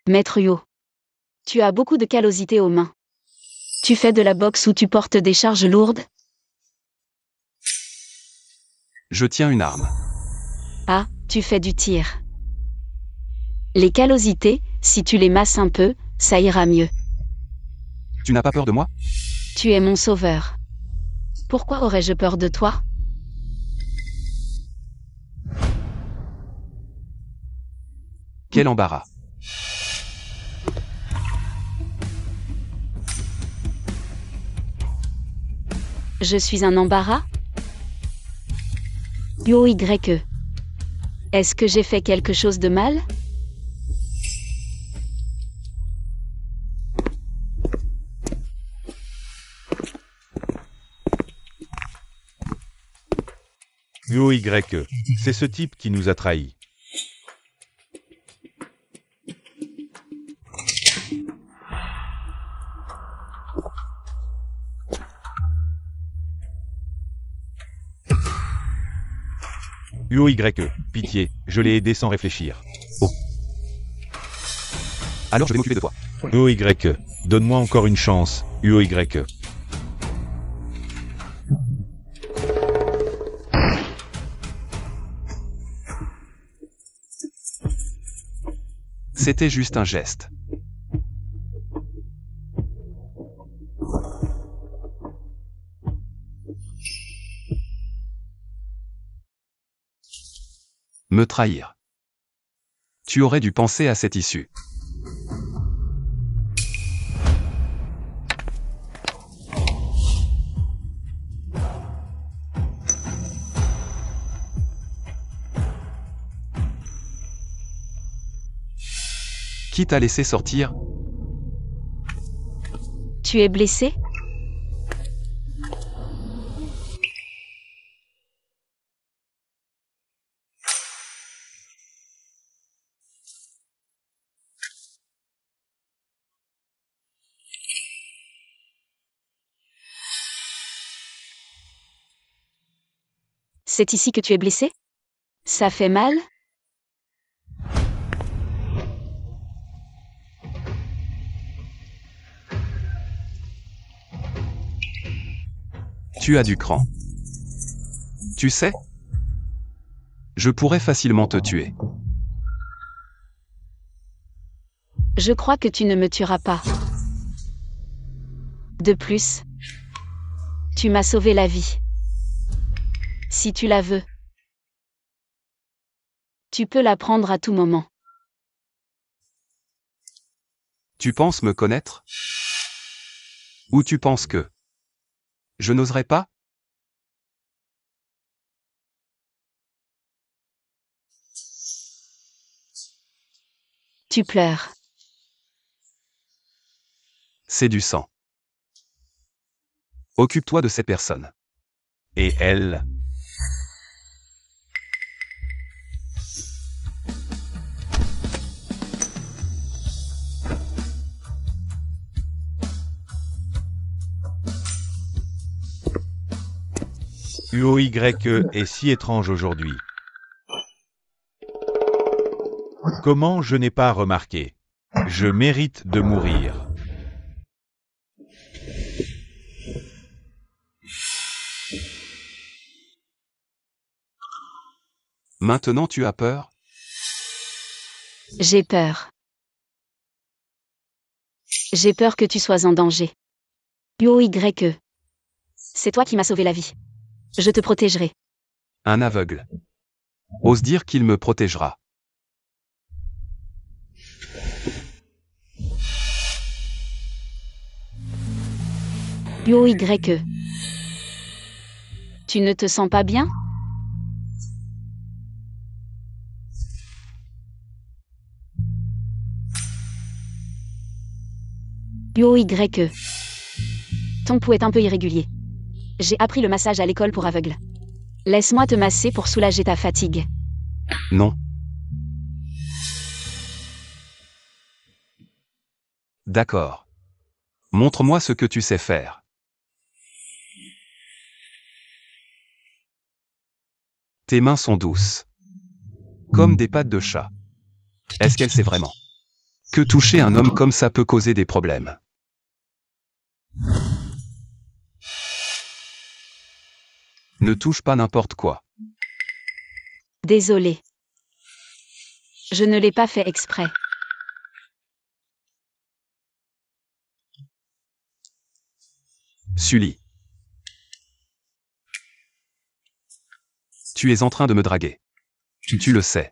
Maître Yo. Tu as beaucoup de callosité aux mains. Tu fais de la boxe ou tu portes des charges lourdes? Je tiens une arme. Ah, tu fais du tir. Les callosités, si tu les masses un peu, ça ira mieux. Tu n'as pas peur de moi? Tu es mon sauveur. Pourquoi aurais-je peur de toi? Quel embarras. Je suis un embarras? Yo-Y-E. Est-ce que j'ai fait quelque chose de mal? Yo-Y-E. C'est ce type qui nous a trahis. Yo-Y-E. Pitié, je l'ai aidé sans réfléchir. Oh. Alors je vais m'occuper de toi. Yo-Y-E. Donne-moi encore une chance, Yo-Y-E. C'était juste un geste. Me trahir. Tu aurais dû penser à cette issue. Qui t'a laissé sortir? Tu es blessé? C'est ici que tu es blessé? Ça fait mal? Tu as du cran. Tu sais? Je pourrais facilement te tuer. Je crois que tu ne me tueras pas. De plus, tu m'as sauvé la vie. Si tu la veux, tu peux la prendre à tout moment. Tu penses me connaître? Ou tu penses que je n'oserais pas? Tu pleures. C'est du sang. Occupe-toi de ces personnes. Et elle? Yo-Y-E est si étrange aujourd'hui. Comment je n'ai pas remarqué? Je mérite de mourir. Maintenant tu as peur? J'ai peur. J'ai peur que tu sois en danger. Yo-Y-E. C'est toi qui m'as sauvé la vie. Je te protégerai. Un aveugle. Ose dire qu'il me protégera. Yo-Y-E. Tu ne te sens pas bien? Yo-Y-E. Ton pouls est un peu irrégulier. J'ai appris le massage à l'école pour aveugles. Laisse-moi te masser pour soulager ta fatigue. Non. D'accord. Montre-moi ce que tu sais faire. Tes mains sont douces. Comme des pattes de chat. Est-ce qu'elle sait vraiment? Que toucher un homme comme ça peut causer des problèmes. Ne touche pas n'importe quoi. Désolé. Je ne l'ai pas fait exprès. Sully. Tu es en train de me draguer. Tu le sais.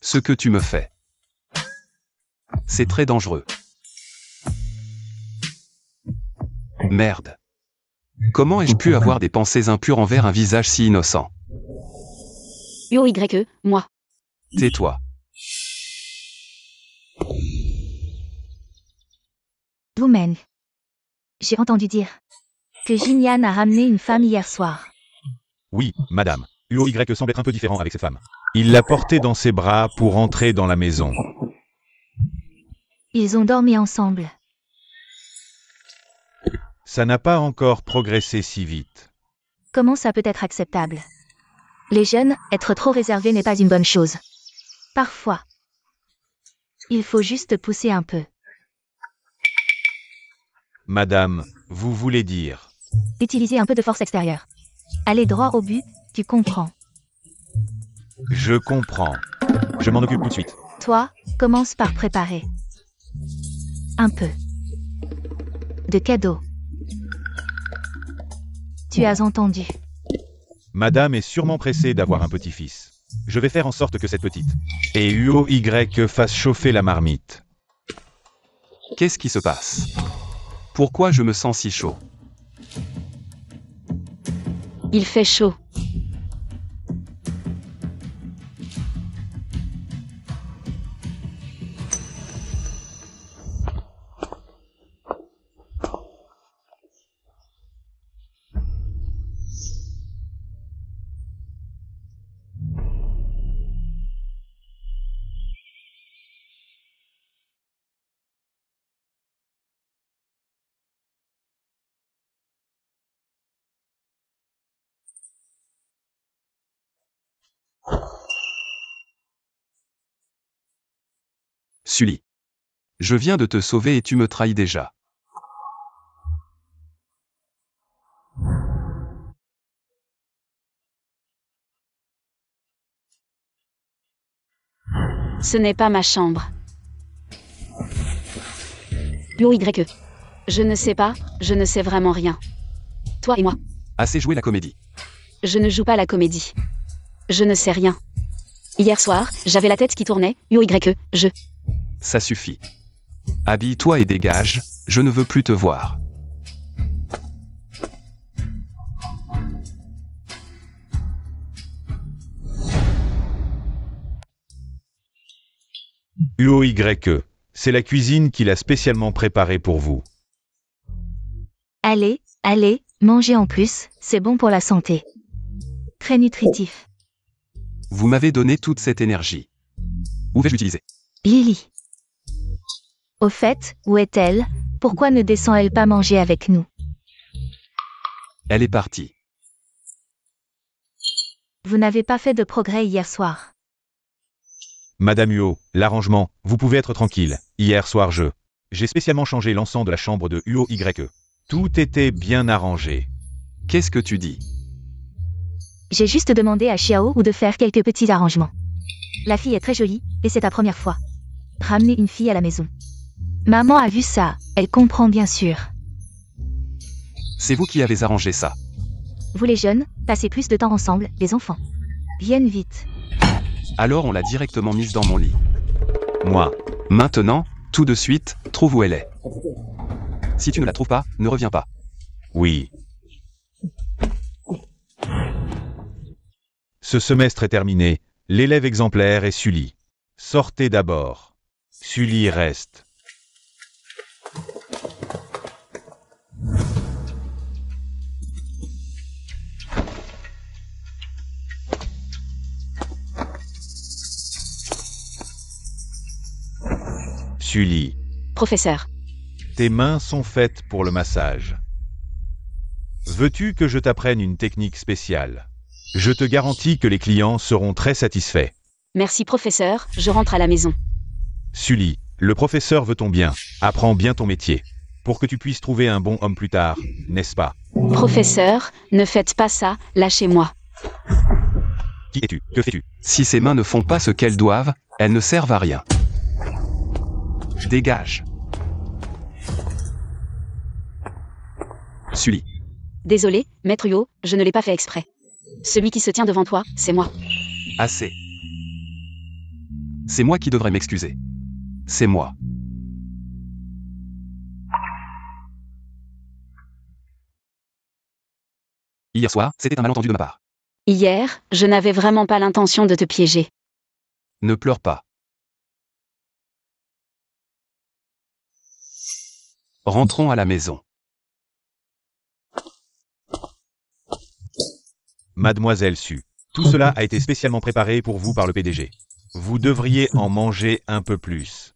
Ce que tu me fais. C'est très dangereux. Merde. Comment ai-je pu avoir des pensées impures envers un visage si innocent? UOYE, moi. Tais-toi. Woman. J'ai entendu dire que Jinian a ramené une femme hier soir. Oui, madame. UOY semble être un peu différent avec cette femme. Il l'a portée dans ses bras pour entrer dans la maison. Ils ont dormi ensemble. Ça n'a pas encore progressé si vite. Comment ça peut être acceptable? Les jeunes, être trop réservés n'est pas une bonne chose. Parfois. Il faut juste pousser un peu. Madame, vous voulez dire? Utiliser un peu de force extérieure. Aller droit au but, tu comprends. Je comprends. Je m'en occupe tout de suite. Toi, commence par préparer. Un peu. De cadeaux. Tu as entendu. Madame est sûrement pressée d'avoir un petit-fils. Je vais faire en sorte que cette petite et UOY fasse chauffer la marmite. Qu'est-ce qui se passe? Pourquoi je me sens si chaud? Il fait chaud. Sully. Je viens de te sauver et tu me trahis déjà. Ce n'est pas ma chambre. UOYE. Je ne sais pas, je ne sais vraiment rien. Toi et moi. Assez joué la comédie. Je ne joue pas la comédie. Je ne sais rien. Hier soir, j'avais la tête qui tournait, UOYE, Ça suffit. Habille-toi et dégage, je ne veux plus te voir. UOYE, c'est la cuisine qu'il a spécialement préparée pour vous. Allez, allez, mangez en plus, c'est bon pour la santé. Très nutritif. Vous m'avez donné toute cette énergie. Où vais-je l'utiliser? Lily. Au fait, où est-elle? Pourquoi ne descend-elle pas manger avec nous? Elle est partie. Vous n'avez pas fait de progrès hier soir. Madame Uo, l'arrangement, vous pouvez être tranquille. Hier soir j'ai spécialement changé l'encens de la chambre de UOYE. Tout était bien arrangé. Qu'est-ce que tu dis? J'ai juste demandé à Xiao ou de faire quelques petits arrangements. La fille est très jolie, et c'est ta première fois. Ramener une fille à la maison. Maman a vu ça, elle comprend bien sûr. C'est vous qui avez arrangé ça. Vous les jeunes, passez plus de temps ensemble, les enfants. Viennent vite. Alors on l'a directement mise dans mon lit. Moi. Maintenant, tout de suite, trouve où elle est. Si tu ne la trouves pas, ne reviens pas. Oui. Ce semestre est terminé. L'élève exemplaire est Sully. Sortez d'abord. Sully reste. Sully, Professeur. tes mains sont faites pour le massage. Veux-tu que je t'apprenne une technique spéciale? Je te garantis que les clients seront très satisfaits. Merci professeur, je rentre à la maison. Sully, le professeur veut ton bien. Apprends bien ton métier. Pour que tu puisses trouver un bon homme plus tard, n'est-ce pas? Professeur, ne faites pas ça, lâchez-moi. Qui es-tu? Que fais-tu? Si ses mains ne font pas ce qu'elles doivent, elles ne servent à rien. Dégage. Sully. Désolé, maître Huo, je ne l'ai pas fait exprès. Celui qui se tient devant toi, c'est moi. Assez. C'est moi qui devrais m'excuser. C'est moi. Hier soir, c'était un malentendu de ma part. Hier, je n'avais vraiment pas l'intention de te piéger. Ne pleure pas. Rentrons à la maison. Mademoiselle Su, tout cela a été spécialement préparé pour vous par le PDG. Vous devriez en manger un peu plus.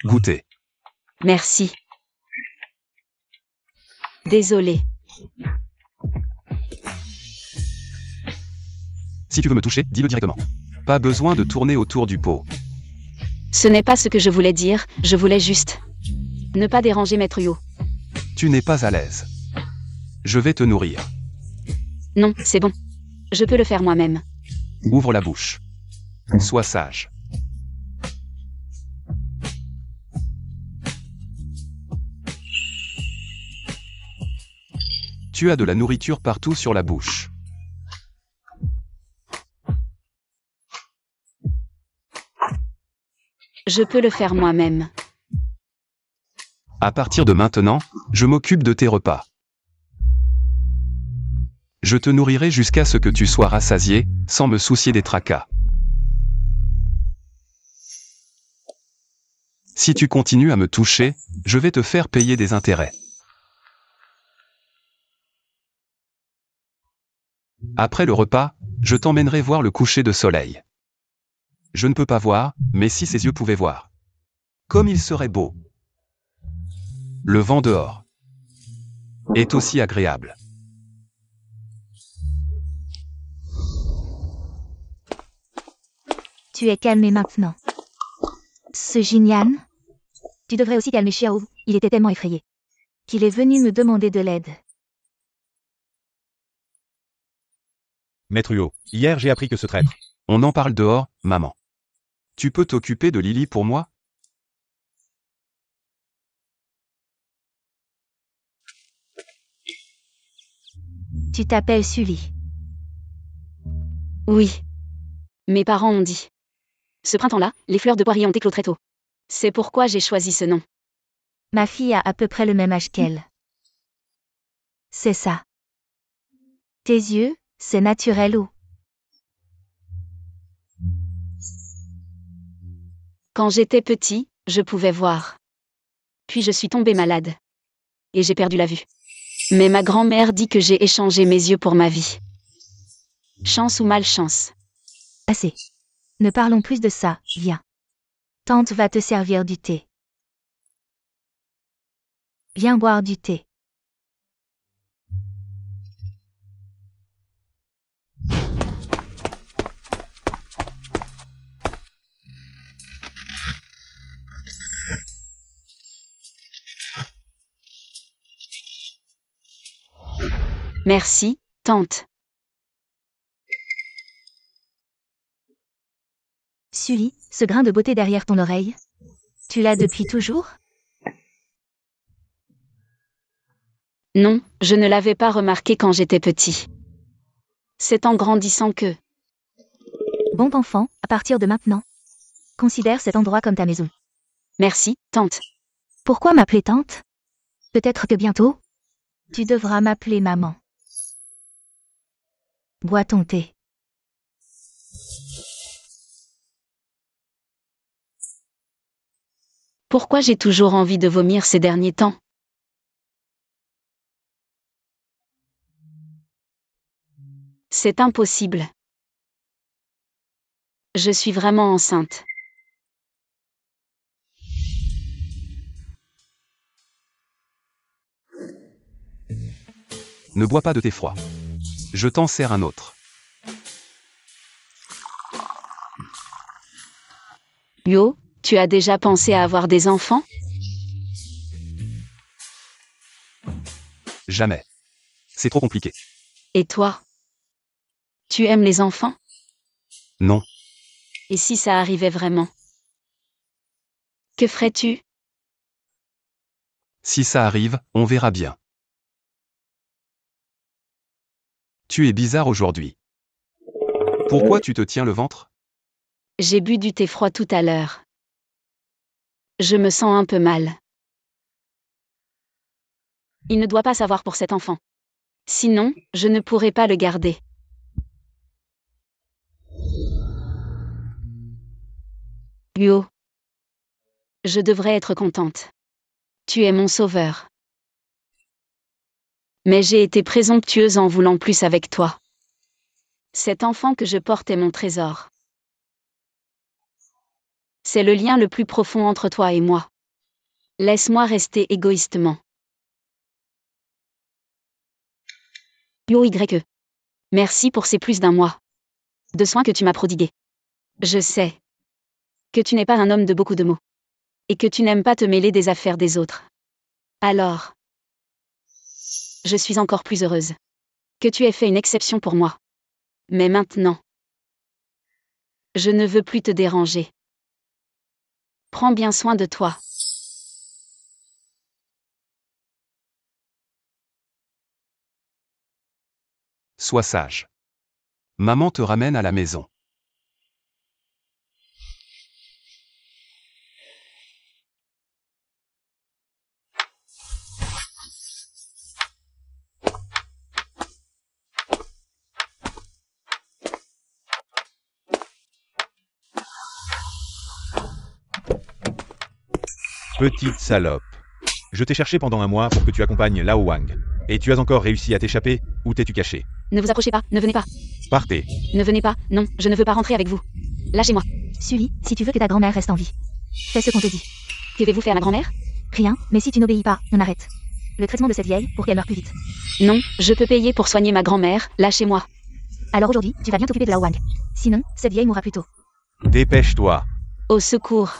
Goûtez. Merci. Désolé. Si tu veux me toucher, dis-le directement. Pas besoin de tourner autour du pot. Ce n'est pas ce que je voulais dire, je voulais juste ne pas déranger maître Huo. Tu n'es pas à l'aise. Je vais te nourrir. Non, c'est bon. Je peux le faire moi-même. Ouvre la bouche. Sois sage. Tu as de la nourriture partout sur la bouche. Je peux le faire moi-même. À partir de maintenant, je m'occupe de tes repas. Je te nourrirai jusqu'à ce que tu sois rassasié, sans me soucier des tracas. Si tu continues à me toucher, je vais te faire payer des intérêts. Après le repas, je t'emmènerai voir le coucher de soleil. Je ne peux pas voir, mais si ses yeux pouvaient voir. Comme il serait beau. Le vent dehors est aussi agréable. Tu es calmé maintenant. Ce Jinyan? Tu devrais aussi calmer Xiao, il était tellement effrayé qu'il est venu me demander de l'aide. Maître Huo, hier j'ai appris que ce traître. On en parle dehors, maman. Tu peux t'occuper de Lily pour moi? Tu t'appelles Sully. Oui. Mes parents ont dit. Ce printemps-là, les fleurs de poirier ont éclos très tôt. C'est pourquoi j'ai choisi ce nom. Ma fille a à peu près le même âge qu'elle. C'est ça. Tes yeux, c'est naturel ou? Quand j'étais petit, je pouvais voir. Puis je suis tombée malade. Et j'ai perdu la vue. Mais ma grand-mère dit que j'ai échangé mes yeux pour ma vie. Chance ou malchance. Assez. Ne parlons plus de ça, viens. Tante va te servir du thé. Viens boire du thé. Merci, tante. Sully, ce grain de beauté derrière ton oreille? Tu l'as depuis toujours? Non, je ne l'avais pas remarqué quand j'étais petit. C'est en grandissant que... Bon enfant, à partir de maintenant. Considère cet endroit comme ta maison. Merci, tante. Pourquoi m'appeler tante? Peut-être que bientôt, tu devras m'appeler maman. Bois ton thé. Pourquoi j'ai toujours envie de vomir ces derniers temps? C'est impossible. Je suis vraiment enceinte. Ne bois pas de thé froid. Je t'en sers un autre. Yo, tu as déjà pensé à avoir des enfants? Jamais. C'est trop compliqué. Et toi? Tu aimes les enfants? Non. Et si ça arrivait vraiment? Que ferais-tu? Si ça arrive, on verra bien. Tu es bizarre aujourd'hui. Pourquoi tu te tiens le ventre? J'ai bu du thé froid tout à l'heure. Je me sens un peu mal. Il ne doit pas savoir pour cet enfant. Sinon, je ne pourrais pas le garder. Yo. Je devrais être contente. Tu es mon sauveur. Mais j'ai été présomptueuse en voulant plus avec toi. Cet enfant que je porte est mon trésor. C'est le lien le plus profond entre toi et moi. Laisse-moi rester égoïstement. YE. Merci pour ces plus d'un mois de soins que tu m'as prodigués. Je sais que tu n'es pas un homme de beaucoup de mots. Et que tu n'aimes pas te mêler des affaires des autres. Alors, je suis encore plus heureuse que tu aies fait une exception pour moi. Mais maintenant, je ne veux plus te déranger. Prends bien soin de toi. Sois sage. Maman te ramène à la maison. Petite salope. Je t'ai cherché pendant un mois pour que tu accompagnes Lao Wang. Et tu as encore réussi à t'échapper, ou t'es-tu caché? Ne vous approchez pas, ne venez pas. Partez. Ne venez pas, non, je ne veux pas rentrer avec vous. Lâchez-moi. Sully, si tu veux que ta grand-mère reste en vie, fais ce qu'on te dit. Qu'avez-vous fait à ma grand-mère? Rien, mais si tu n'obéis pas, on arrête. Le traitement de cette vieille pour qu'elle meure plus vite. Non, je peux payer pour soigner ma grand-mère, lâchez-moi. Alors aujourd'hui, tu vas bien t'occuper de Lao Wang. Sinon, cette vieille mourra plus tôt. Dépêche-toi. Au secours.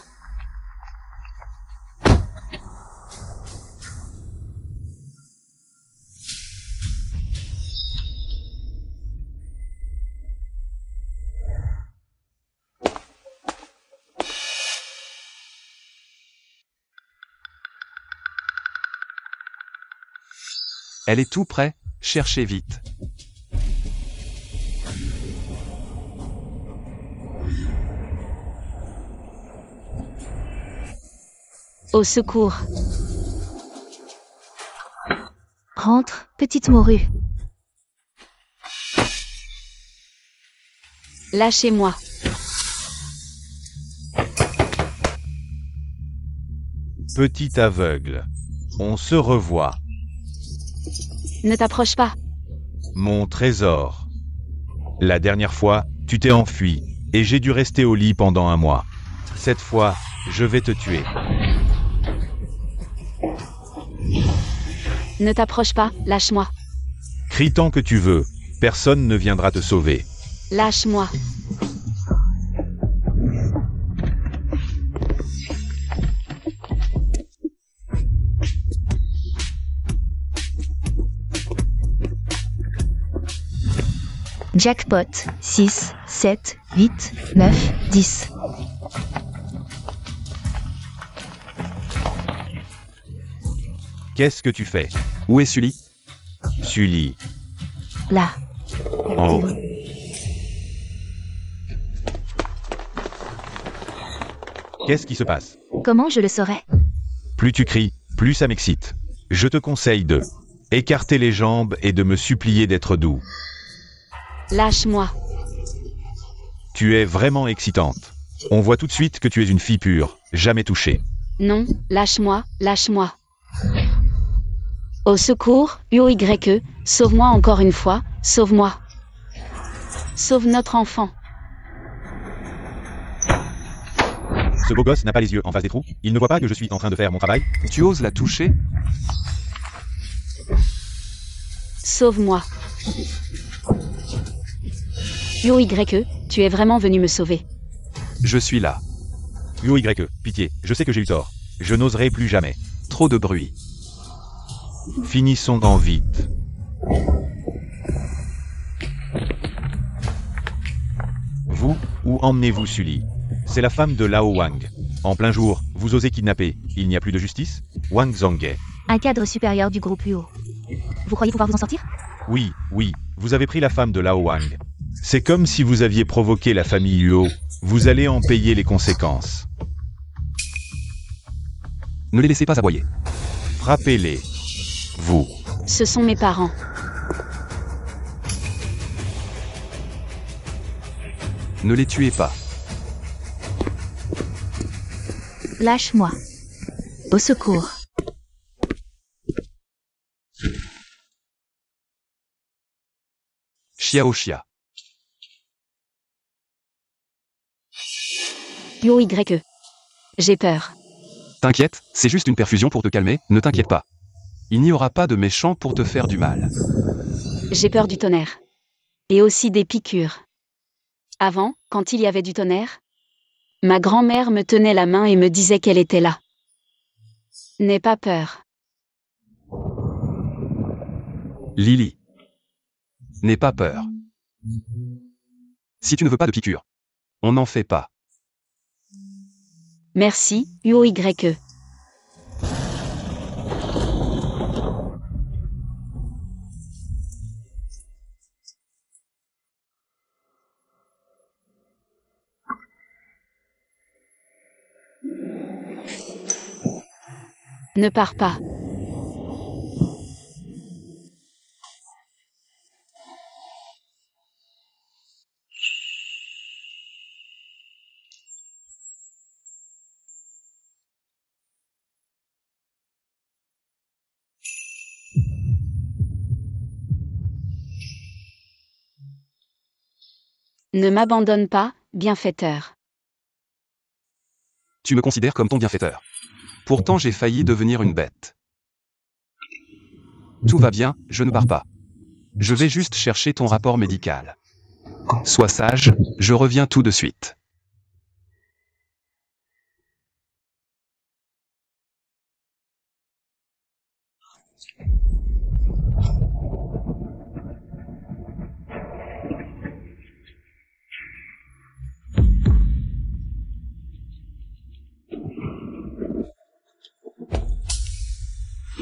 Elle est tout près, cherchez vite. Au secours. Rentre, petite morue. Lâchez-moi. Petit aveugle. On se revoit. Ne t'approche pas. Mon trésor. La dernière fois, tu t'es enfui, et j'ai dû rester au lit pendant un mois. Cette fois, je vais te tuer. Ne t'approche pas, lâche-moi. Crie tant que tu veux, personne ne viendra te sauver. Lâche-moi. Jackpot, 6, 7, 8, 9, 10. Qu'est-ce que tu fais? Où est Sully? Sully. Là. En haut. Qu'est-ce qui se passe? Comment je le saurais? Plus tu cries, plus ça m'excite. Je te conseille de écarter les jambes et de me supplier d'être doux. Lâche-moi. Tu es vraiment excitante. On voit tout de suite que tu es une fille pure, jamais touchée. Non, lâche-moi, lâche-moi. Au secours, UOYE, sauve-moi encore une fois, sauve-moi. Sauve notre enfant. Ce beau gosse n'a pas les yeux en face des trous, il ne voit pas que je suis en train de faire mon travail. Tu oses la toucher? Sauve-moi. UOYE, tu es vraiment venu me sauver. Je suis là. UOYE, pitié, je sais que j'ai eu tort. Je n'oserai plus jamais. Trop de bruit. Finissons en vite. Vous, où emmenez-vous Sully? C'est la femme de Lao Wang. En plein jour, vous osez kidnapper. Il n'y a plus de justice? Wang Zhonghe. Un cadre supérieur du groupe UO. Vous croyez pouvoir vous en sortir? Oui, vous avez pris la femme de Lao Wang. C'est comme si vous aviez provoqué la famille Huo. Vous allez en payer les conséquences. Ne les laissez pas aboyer. Frappez-les. Vous. Ce sont mes parents. Ne les tuez pas. Lâche-moi. Au secours. Xiaoxia. UOYE. J'ai peur. T'inquiète, c'est juste une perfusion pour te calmer, ne t'inquiète pas. Il n'y aura pas de méchants pour te faire du mal. J'ai peur du tonnerre. Et aussi des piqûres. Avant, quand il y avait du tonnerre, ma grand-mère me tenait la main et me disait qu'elle était là. N'aie pas peur. Lily. N'aie pas peur. Si tu ne veux pas de piqûre, on n'en fait pas. Merci, UOYE. Ne pars pas. Ne m'abandonne pas, bienfaiteur. Tu me considères comme ton bienfaiteur. Pourtant j'ai failli devenir une bête. Tout va bien, je ne pars pas. Je vais juste chercher ton rapport médical. Sois sage, je reviens tout de suite.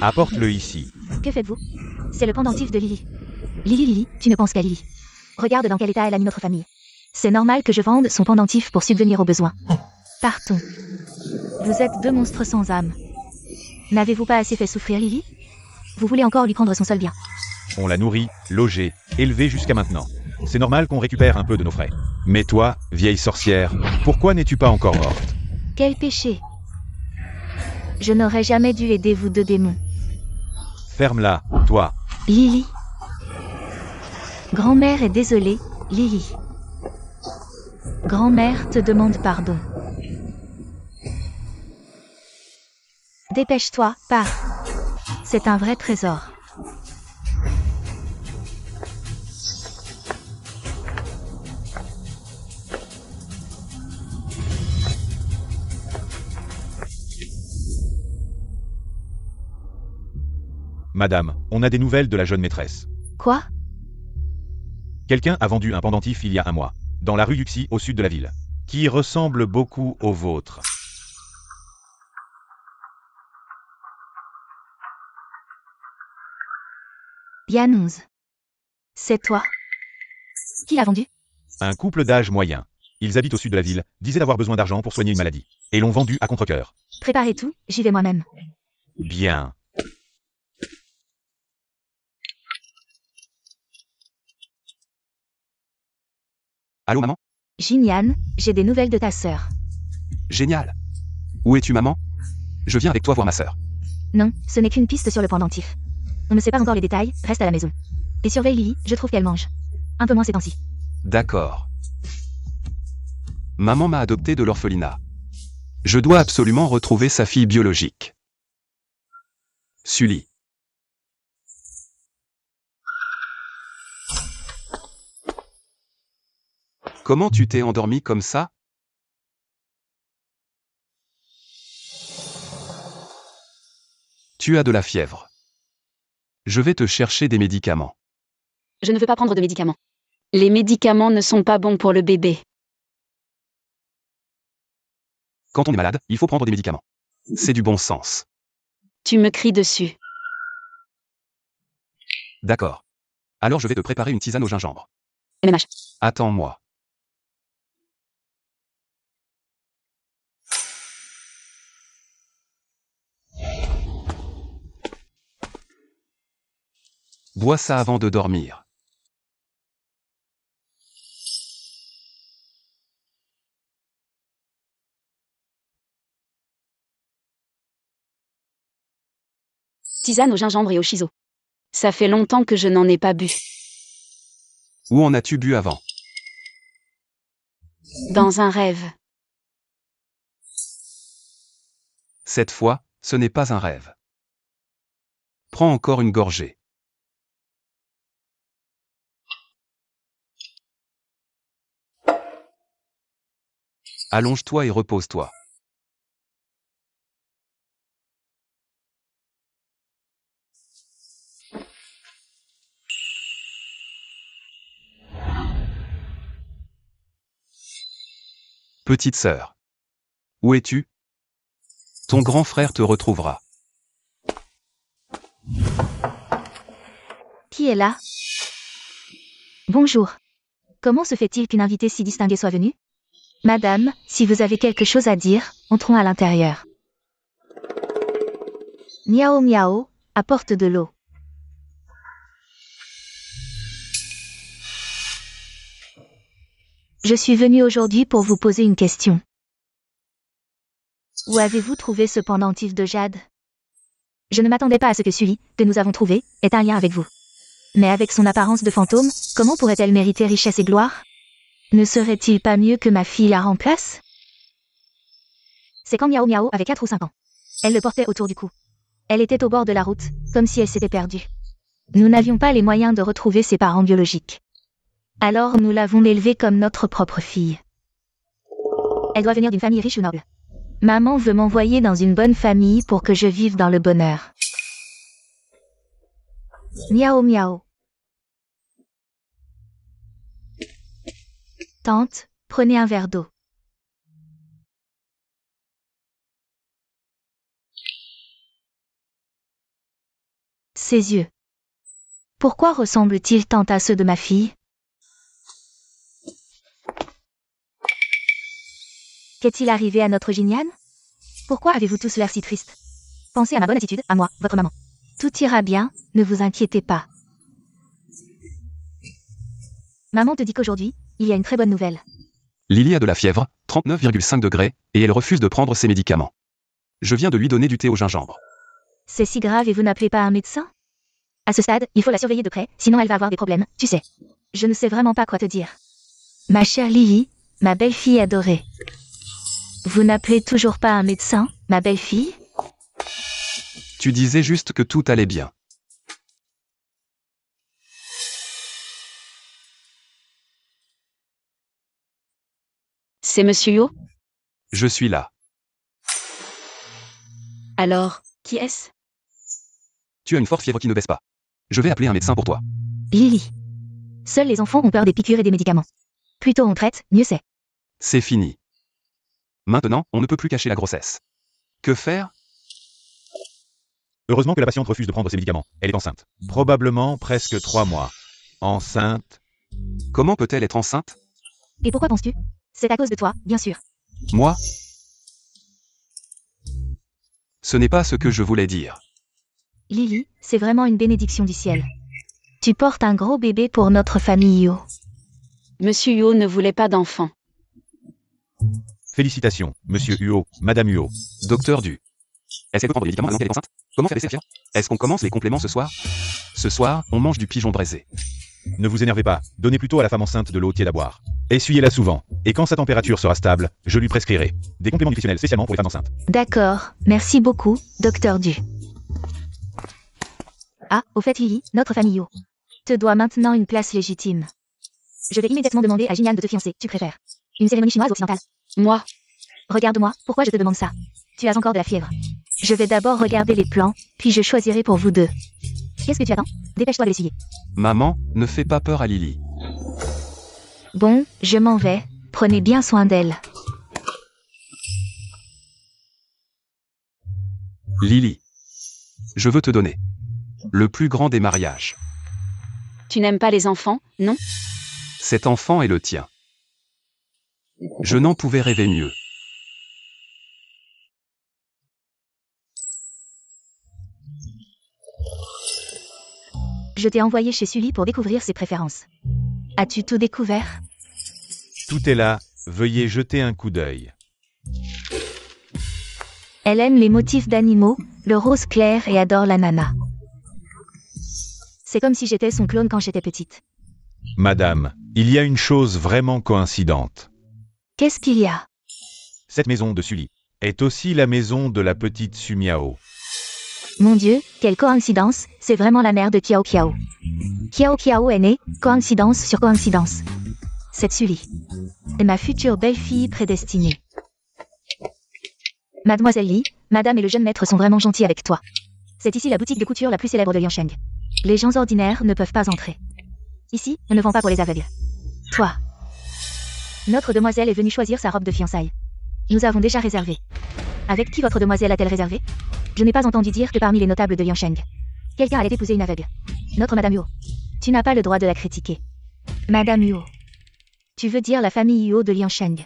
Apporte-le ici. Que faites-vous? C'est le pendentif de Lily. Lily, tu ne penses qu'à Lily. Regarde dans quel état elle a mis notre famille. C'est normal que je vende son pendentif pour subvenir aux besoins. Partons. Vous êtes deux monstres sans âme. N'avez-vous pas assez fait souffrir Lily? Vous voulez encore lui prendre son seul bien. On l'a nourrie, logée, élevée jusqu'à maintenant. C'est normal qu'on récupère un peu de nos frais. Mais toi, vieille sorcière, pourquoi n'es-tu pas encore morte? Quel péché! Je n'aurais jamais dû aider vous deux démons. Ferme-la, toi. Lily. Grand-mère est désolée, Lily. Grand-mère te demande pardon. Dépêche-toi, pars. C'est un vrai trésor. Madame, on a des nouvelles de la jeune maîtresse. Quoi? Quelqu'un a vendu un pendentif il y a un mois, dans la rue Yuxi au sud de la ville, qui ressemble beaucoup au vôtre. Yanouze. C'est toi. Qui l'a vendu? Un couple d'âge moyen. Ils habitent au sud de la ville, disaient avoir besoin d'argent pour soigner une maladie. Et l'ont vendu à contre-cœur. Préparez tout, j'y vais moi-même. Bien. Allô maman? Jinian, j'ai des nouvelles de ta sœur. Génial. Où es-tu maman? Je viens avec toi voir ma sœur. Non, ce n'est qu'une piste sur le pendentif. On ne sait pas encore les détails, reste à la maison. Et surveille Lily, je trouve qu'elle mange. Un peu moins ces temps-ci. D'accord. Maman m'a adopté de l'orphelinat. Je dois absolument retrouver sa fille biologique. Sully. Comment tu t'es endormi comme ça? Tu as de la fièvre. Je vais te chercher des médicaments. Je ne veux pas prendre de médicaments. Les médicaments ne sont pas bons pour le bébé. Quand on est malade, il faut prendre des médicaments. C'est du bon sens. Tu me cries dessus. D'accord. Alors je vais te préparer une tisane au gingembre. MMH. Attends-moi. Bois ça avant de dormir. Tisane au gingembre et au shiso. Ça fait longtemps que je n'en ai pas bu. Où en as-tu bu avant? Dans un rêve. Cette fois, ce n'est pas un rêve. Prends encore une gorgée. Allonge-toi et repose-toi. Petite sœur. Où es-tu? Ton grand frère te retrouvera. Qui est là? Bonjour. Comment se fait-il qu'une invitée si distinguée soit venue? Madame, si vous avez quelque chose à dire, entrons à l'intérieur. Miao miao, apporte de l'eau. Je suis venue aujourd'hui pour vous poser une question. Où avez-vous trouvé ce pendentif de jade? Je ne m'attendais pas à ce que celui que nous avons trouvé ait un lien avec vous. Mais avec son apparence de fantôme, comment pourrait-elle mériter richesse et gloire? Ne serait-il pas mieux que ma fille la remplace? C'est quand Miao Miao avait 4 ou 5 ans. Elle le portait autour du cou. Elle était au bord de la route, comme si elle s'était perdue. Nous n'avions pas les moyens de retrouver ses parents biologiques. Alors nous l'avons élevée comme notre propre fille. Elle doit venir d'une famille riche ou noble. Maman veut m'envoyer dans une bonne famille pour que je vive dans le bonheur. Miao miao. Tante, prenez un verre d'eau. Ses yeux. Pourquoi ressemblent-ils tant à ceux de ma fille? Qu'est-il arrivé à notre Jiniane? Pourquoi avez-vous tous l'air si triste? Pensez à ma bonne attitude, à moi, votre maman. Tout ira bien, ne vous inquiétez pas. Maman te dit qu'aujourd'hui, il y a une très bonne nouvelle. Lily a de la fièvre, 39,5 degrés, et elle refuse de prendre ses médicaments. Je viens de lui donner du thé au gingembre. C'est si grave et vous n'appelez pas un médecin? À ce stade, il faut la surveiller de près, sinon elle va avoir des problèmes, tu sais. Je ne sais vraiment pas quoi te dire. Ma chère Lily, ma belle-fille adorée. Vous n'appelez toujours pas un médecin, ma belle-fille? Tu disais juste que tout allait bien. C'est Monsieur Yo? Je suis là. Alors, qui est-ce? Tu as une forte fièvre qui ne baisse pas. Je vais appeler un médecin pour toi. Lily. Seuls les enfants ont peur des piqûres et des médicaments. Plus tôt on traite, mieux c'est. C'est fini. Maintenant, on ne peut plus cacher la grossesse. Que faire? Heureusement que la patiente refuse de prendre ses médicaments. Elle est enceinte. Probablement presque 3 mois. Enceinte. Comment peut-elle être enceinte? Et pourquoi penses-tu? C'est à cause de toi, bien sûr. Moi? Ce n'est pas ce que je voulais dire. Lily, c'est vraiment une bénédiction du ciel. Tu portes un gros bébé pour notre famille Yo. Monsieur Yo ne voulait pas d'enfant. Félicitations, Monsieur Huo, Madame Huo. Docteur Du. Est-ce qu'elle peut prendre des médicaments avant qu'elle est enceinte? Comment faire baisser la fièvre? Est-ce qu'on commence les compléments ce soir? Ce soir, on mange du pigeon braisé. Ne vous énervez pas, donnez plutôt à la femme enceinte de l'eau tiède à boire. Essuyez-la souvent, et quand sa température sera stable, je lui prescrirai des compléments nutritionnels spécialement pour les femmes enceintes. D'accord, merci beaucoup, Docteur Du. Ah, au fait Lily, notre famille Yo te doit maintenant une place légitime. Je vais immédiatement demander à Jinyan de te fiancer. Tu préfères une cérémonie chinoise ou occidentale? Moi, Regarde-moi, pourquoi je te demande ça? Tu as encore de la fièvre. Je vais d'abord regarder les plans, puis je choisirai pour vous deux. Qu'est-ce que tu attends? Dépêche-toi de l'essuyer. Maman, ne fais pas peur à Lily. Bon, je m'en vais. Prenez bien soin d'elle. Lily. Je veux te donner le plus grand des mariages. tu n'aimes pas les enfants, non? Cet enfant est le tien. Je n'en pouvais rêver mieux. Je t'ai envoyé chez Sully pour découvrir ses préférences. As-tu tout découvert? Tout est là, veuillez jeter un coup d'œil. Elle aime les motifs d'animaux, le rose clair et adore l'ananas. C'est comme si j'étais son clone quand j'étais petite. Madame, il y a une chose vraiment coïncidente. Qu'est-ce qu'il y a? Cette maison de Sully est aussi la maison de la petite Sumiao. Mon Dieu, quelle coïncidence, c'est vraiment la mère de Kiao Kiao. Kiao Kiao est née, coïncidence sur coïncidence. C'est Sully. Et ma future belle-fille prédestinée. Mademoiselle Li, madame et le jeune maître sont vraiment gentils avec toi. C'est ici la boutique de couture la plus célèbre de Liansheng. Les gens ordinaires ne peuvent pas entrer. Ici, on ne vend pas pour les aveugles. Toi. Notre demoiselle est venue choisir sa robe de fiançailles. Nous avons déjà réservé. Avec qui votre demoiselle a-t-elle réservé? Je n'ai pas entendu dire que parmi les notables de Liansheng, quelqu'un allait épouser une aveugle. Notre Madame Yuo. Tu n'as pas le droit de la critiquer. Madame Yuo. Tu veux dire la famille Yuo de Liansheng.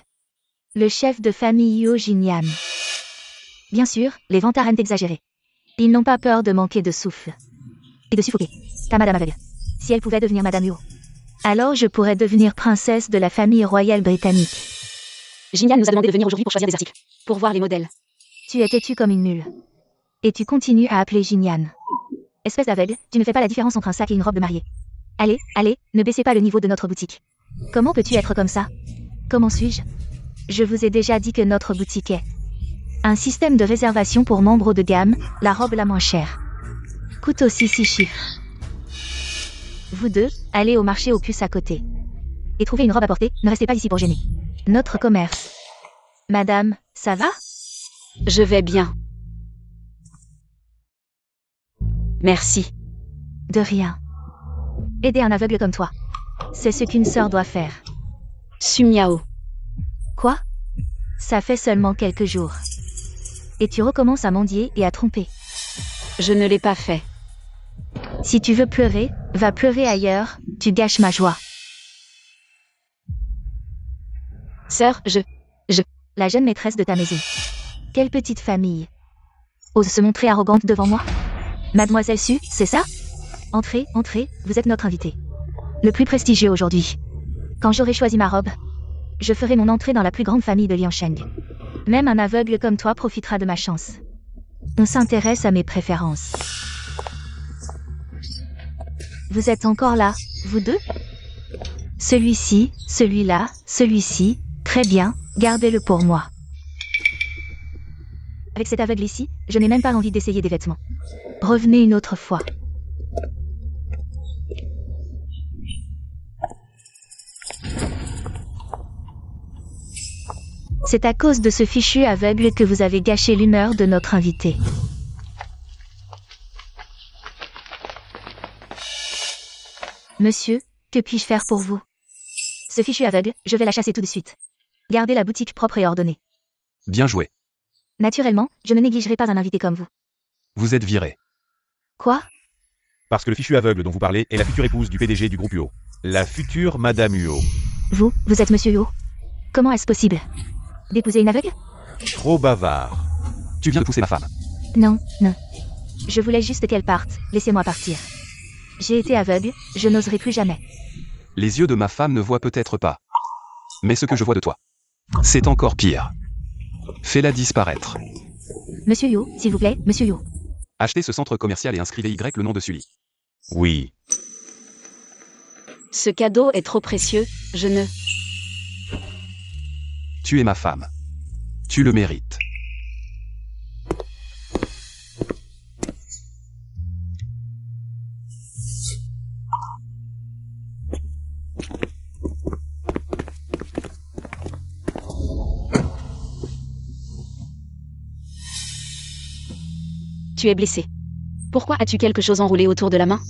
Le chef de famille Yuo Jinyan. Bien sûr, les vantards aiment exagérer. Ils n'ont pas peur de manquer de souffle. Et de suffoquer. Ta Madame aveugle. Si elle pouvait devenir Madame Yuo, alors je pourrais devenir princesse de la famille royale britannique. Jinyan nous a demandé de venir aujourd'hui pour choisir des articles. Pour voir les modèles. Tu es têtu comme une mule. Et tu continues à appeler Jinyan. Espèce d'aveugle, tu ne fais pas la différence entre un sac et une robe de mariée. Allez, allez, ne baissez pas le niveau de notre boutique. Comment peux-tu être comme ça? Comment suis-je? Je vous ai déjà dit que notre boutique est un système de réservation pour membres de gamme, la robe la moins chère. Coûte aussi 6 chiffres. Vous deux, allez au marché aux puces à côté. Et trouvez une robe à porter, ne restez pas ici pour gêner. Notre commerce. Madame, ça va? Je vais bien. Merci. De rien. Aider un aveugle comme toi. C'est ce qu'une sœur doit faire. Sumiao. Quoi? Ça fait seulement quelques jours. Et tu recommences à mendier et à tromper. Je ne l'ai pas fait. Si tu veux pleurer, va pleurer ailleurs, tu gâches ma joie. Sœur, La jeune maîtresse de ta maison. Quelle petite famille. Ose se montrer arrogante devant moi? Mademoiselle Su, c'est ça? Entrez, entrez, vous êtes notre invitée. Le plus prestigieux aujourd'hui. Quand j'aurai choisi ma robe, je ferai mon entrée dans la plus grande famille de Liansheng. Même un aveugle comme toi profitera de ma chance. On s'intéresse à mes préférences. Vous êtes encore là, vous deux? Celui-ci, celui-là, celui-ci, très bien, gardez-le pour moi. Avec cet aveugle ici, je n'ai même pas envie d'essayer des vêtements. Revenez une autre fois. C'est à cause de ce fichu aveugle que vous avez gâché l'humeur de notre invité. Monsieur, que puis-je faire pour vous? Ce fichu aveugle, je vais la chasser tout de suite. Gardez la boutique propre et ordonnée. Bien joué. Naturellement, je ne négligerai pas un invité comme vous. Vous êtes viré. Quoi? Parce que le fichu aveugle dont vous parlez est la future épouse du PDG du groupe Huo. La future Madame Huo. Vous êtes Monsieur Yo? Comment est-ce possible? D'épouser une aveugle? Trop bavard. Tu viens de pousser ma femme. Non, non. Je voulais juste qu'elle parte, laissez-moi partir. J'ai été aveugle, je n'oserai plus jamais. Les yeux de ma femme ne voient peut-être pas. Mais ce que je vois de toi, c'est encore pire. Fais-la disparaître. Monsieur Yo, s'il vous plaît, Monsieur Yo. Achetez ce centre commercial et inscrivez Y le nom de Sully. Oui. Ce cadeau est trop précieux, je ne... Tu es ma femme. Tu le mérites. tu es blessé. Pourquoi as-tu quelque chose enroulé autour de la main?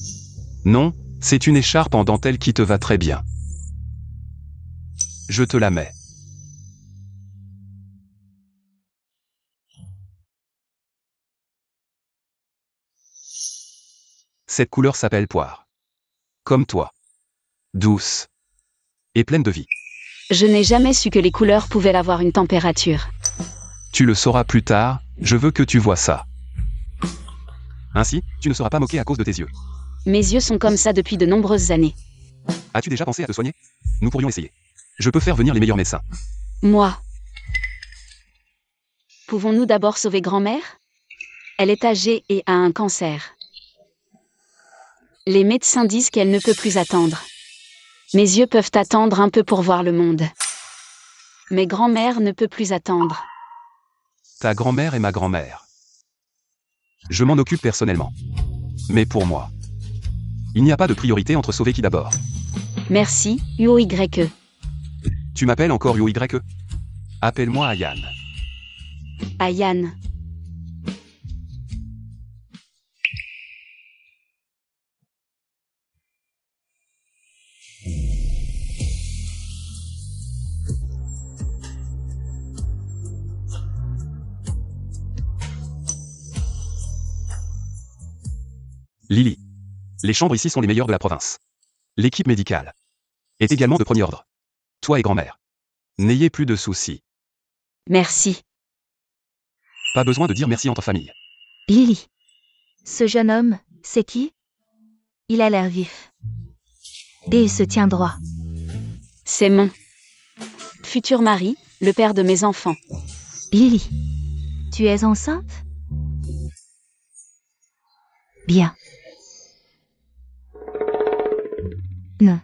Non, c'est une écharpe en dentelle qui te va très bien. Je te la mets. Cette couleur s'appelle poire. Comme toi. Douce. Et pleine de vie. Je n'ai jamais su que les couleurs pouvaient avoir une température. Tu le sauras plus tard, je veux que tu vois ça. Ainsi, tu ne seras pas moqué à cause de tes yeux. Mes yeux sont comme ça depuis de nombreuses années. As-tu déjà pensé à te soigner? Nous pourrions essayer. Je peux faire venir les meilleurs médecins. Moi. Pouvons-nous d'abord sauver grand-mère? Elle est âgée et a un cancer. Les médecins disent qu'elle ne peut plus attendre. Mes yeux peuvent attendre un peu pour voir le monde. Mais grand-mère ne peut plus attendre. Ta grand-mère est ma grand-mère. Je m'en occupe personnellement. Mais pour moi, il n'y a pas de priorité entre sauver qui d'abord. Merci, UOYE. Tu m'appelles encore UOYE? Appelle-moi Ayane. Ayane. Lily. Les chambres ici sont les meilleures de la province. L'équipe médicale est également de premier ordre. Toi et grand-mère. N'ayez plus de soucis. Merci. Pas besoin de dire merci entre familles. Lily. Ce jeune homme, c'est qui? Il a l'air vif. Et il se tient droit. C'est mon futur mari, le père de mes enfants. Lily. Tu es enceinte? Bien. Non.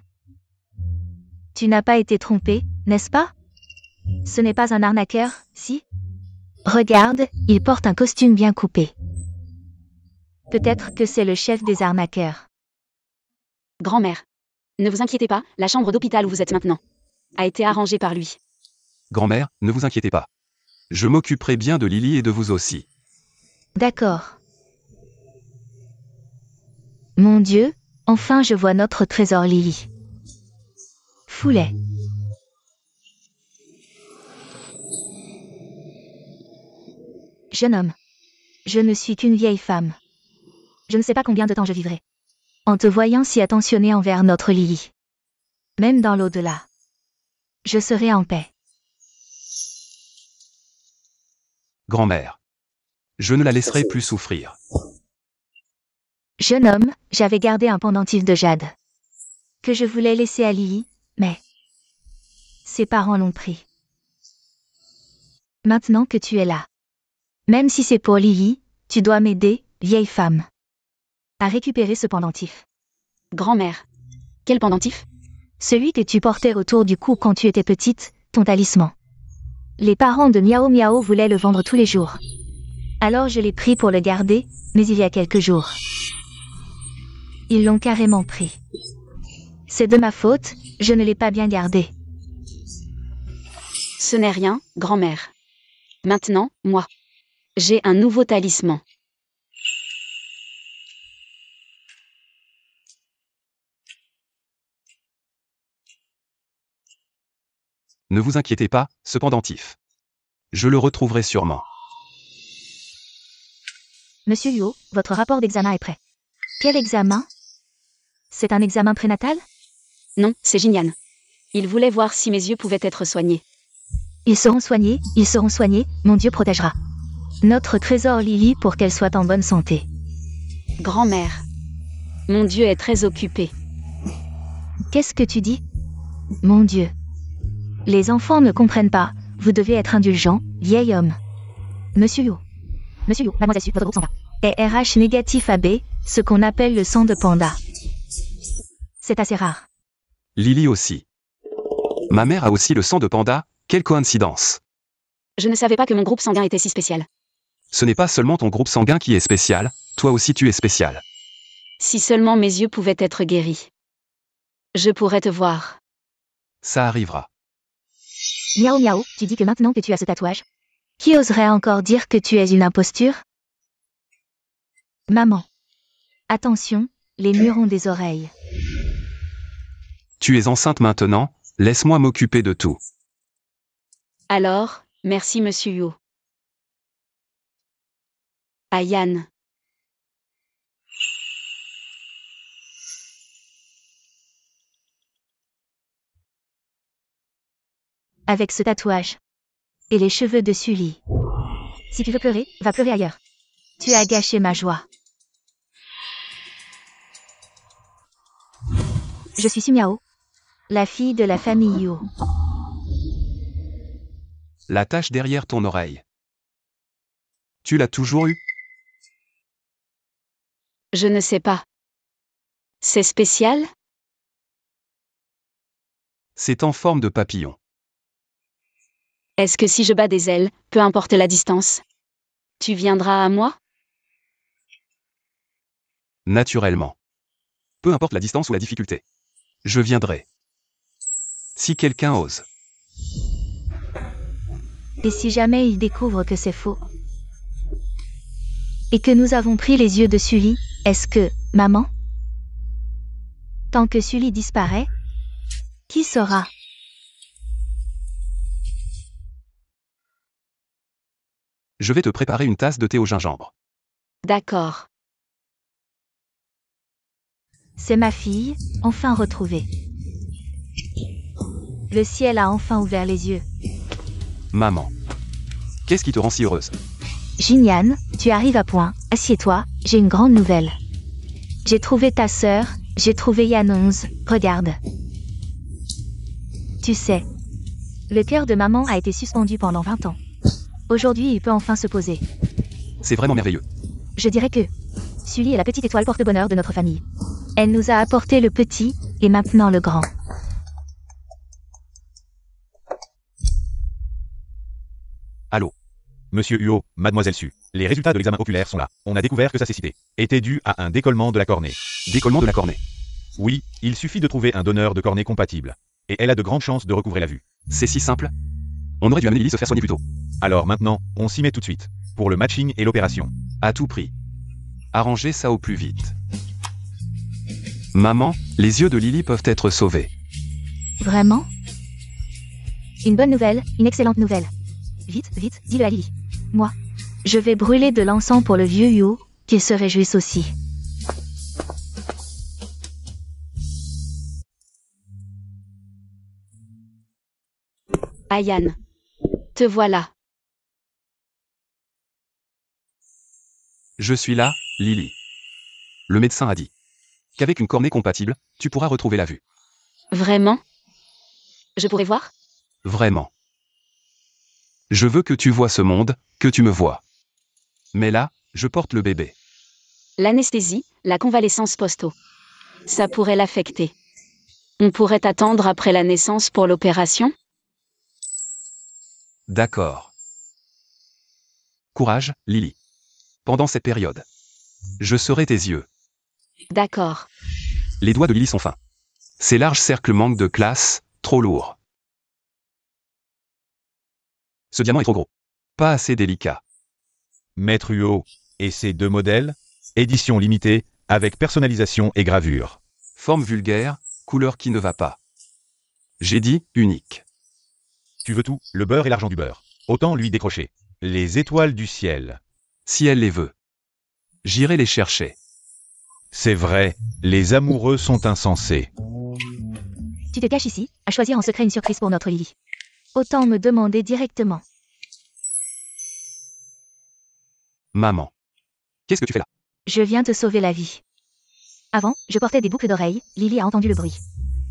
Tu n'as pas été trompé, n'est-ce pas? Ce n'est pas un arnaqueur, si? Regarde, il porte un costume bien coupé. Peut-être que c'est le chef des arnaqueurs. Grand-mère. Ne vous inquiétez pas, la chambre d'hôpital où vous êtes maintenant a été arrangée par lui. Grand-mère, ne vous inquiétez pas. Je m'occuperai bien de Lily et de vous aussi. D'accord. Mon Dieu, enfin je vois notre trésor Lily. Foulet. Jeune homme. Je ne suis qu'une vieille femme. Je ne sais pas combien de temps je vivrai. En te voyant si attentionné envers notre Lily. Même dans l'au-delà. Je serai en paix. Grand-mère. Je ne la laisserai plus souffrir. Jeune homme, j'avais gardé un pendentif de jade. Que je voulais laisser à Lily, mais ses parents l'ont pris. Maintenant que tu es là. Même si c'est pour Lily, tu dois m'aider, vieille femme, à récupérer ce pendentif. Grand-mère. Quel pendentif? Celui que tu portais autour du cou quand tu étais petite, ton talisman. Les parents de Miao Miao voulaient le vendre tous les jours. Alors je l'ai pris pour le garder, mais il y a quelques jours. Ils l'ont carrément pris. C'est de ma faute, je ne l'ai pas bien gardé. Ce n'est rien, grand-mère. Maintenant, moi. J'ai un nouveau talisman. Ne vous inquiétez pas, ce pendentif. Je le retrouverai sûrement. Monsieur Luo, votre rapport d'examen est prêt. Quel examen? C'est un examen prénatal? Non, c'est Jinyan. Il voulait voir si mes yeux pouvaient être soignés. Ils seront soignés, mon Dieu protégera. Notre trésor Lily pour qu'elle soit en bonne santé. Grand-mère. Mon Dieu est très occupé. Qu'est-ce que tu dis? Mon Dieu. Les enfants ne comprennent pas, vous devez être indulgent, vieil homme. Monsieur Yu, mademoiselle Su, votre groupe sanguin est RH négatif AB, ce qu'on appelle le sang de panda. C'est assez rare. Lily aussi. Ma mère a aussi le sang de panda, quelle coïncidence. Je ne savais pas que mon groupe sanguin était si spécial. Ce n'est pas seulement ton groupe sanguin qui est spécial, toi aussi tu es spécial. Si seulement mes yeux pouvaient être guéris. Je pourrais te voir. Ça arrivera. Miao Miao, tu dis que maintenant que tu as ce tatouage, qui oserait encore dire que tu es une imposture? Maman. Attention, les murs ont des oreilles. Tu es enceinte maintenant, laisse-moi m'occuper de tout. Alors, merci monsieur Yo. Ayan. Avec ce tatouage. Et les cheveux de Sully. Si tu veux pleurer, va pleurer ailleurs. Tu as gâché ma joie. Je suis Sumiao, la fille de la famille Yo. La tache derrière ton oreille. Tu l'as toujours eue? Je ne sais pas. C'est spécial? C'est en forme de papillon. Est-ce que si je bats des ailes, peu importe la distance, tu viendras à moi? Naturellement. Peu importe la distance ou la difficulté. Je viendrai. Si quelqu'un ose. Et si jamais il découvre que c'est faux? Et que nous avons pris les yeux de Sully, est-ce que, maman? Tant que Sully disparaît, qui saura? Je vais te préparer une tasse de thé au gingembre. D'accord. C'est ma fille, enfin retrouvée. Le ciel a enfin ouvert les yeux. Maman. Qu'est-ce qui te rend si heureuse? Jinyan, tu arrives à point, assieds-toi, j'ai une grande nouvelle. J'ai trouvé ta sœur, j'ai trouvé Yanonz, regarde. Tu sais, le cœur de maman a été suspendu pendant 20 ans. Aujourd'hui il peut enfin se poser. C'est vraiment merveilleux. Je dirais que Sully est la petite étoile porte-bonheur de notre famille. Elle nous a apporté le petit, et maintenant le grand. Allô? Monsieur Huo, mademoiselle Su, les résultats de l'examen oculaire sont là. On a découvert que sa cécité était due à un décollement de la cornée. Décollement de la cornée. Oui, il suffit de trouver un donneur de cornée compatible. Et elle a de grandes chances de recouvrer la vue. C'est si simple. On aurait dû amener Lily se faire soigner plus tôt. Alors maintenant, on s'y met tout de suite. Pour le matching et l'opération. À tout prix. Arrangez ça au plus vite. Maman, les yeux de Lily peuvent être sauvés. Vraiment? Une bonne nouvelle, une excellente nouvelle. Vite, vite, dis-le à Lily. Moi. Je vais brûler de l'encens pour le vieux Yo, qu'il se réjouisse aussi. Ayan. Te voilà. Je suis là, Lily. Le médecin a dit qu'avec une cornée compatible, tu pourras retrouver la vue. Vraiment? Je pourrais voir? Vraiment. Je veux que tu vois ce monde, que tu me vois. Mais là, je porte le bébé. L'anesthésie, la convalescence post-op. Ça pourrait l'affecter. On pourrait attendre après la naissance pour l'opération? D'accord. Courage, Lily. Pendant cette période, je serai tes yeux. D'accord. Les doigts de Lily sont fins. Ces larges cercles manquent de classe, trop lourds. Ce diamant est trop gros. Pas assez délicat. Maître Huo, et ces deux modèles? Édition limitée, avec personnalisation et gravure. Forme vulgaire, couleur qui ne va pas. J'ai dit, unique. Tu veux tout, le beurre et l'argent du beurre. Autant lui décrocher. Les étoiles du ciel. Si elle les veut. J'irai les chercher. C'est vrai, les amoureux sont insensés. Tu te caches ici, à choisir en secret une surprise pour notre Lily. Autant me demander directement. Maman. Qu'est-ce que tu fais là? Je viens te sauver la vie. Avant, je portais des boucles d'oreilles, Lily a entendu le bruit.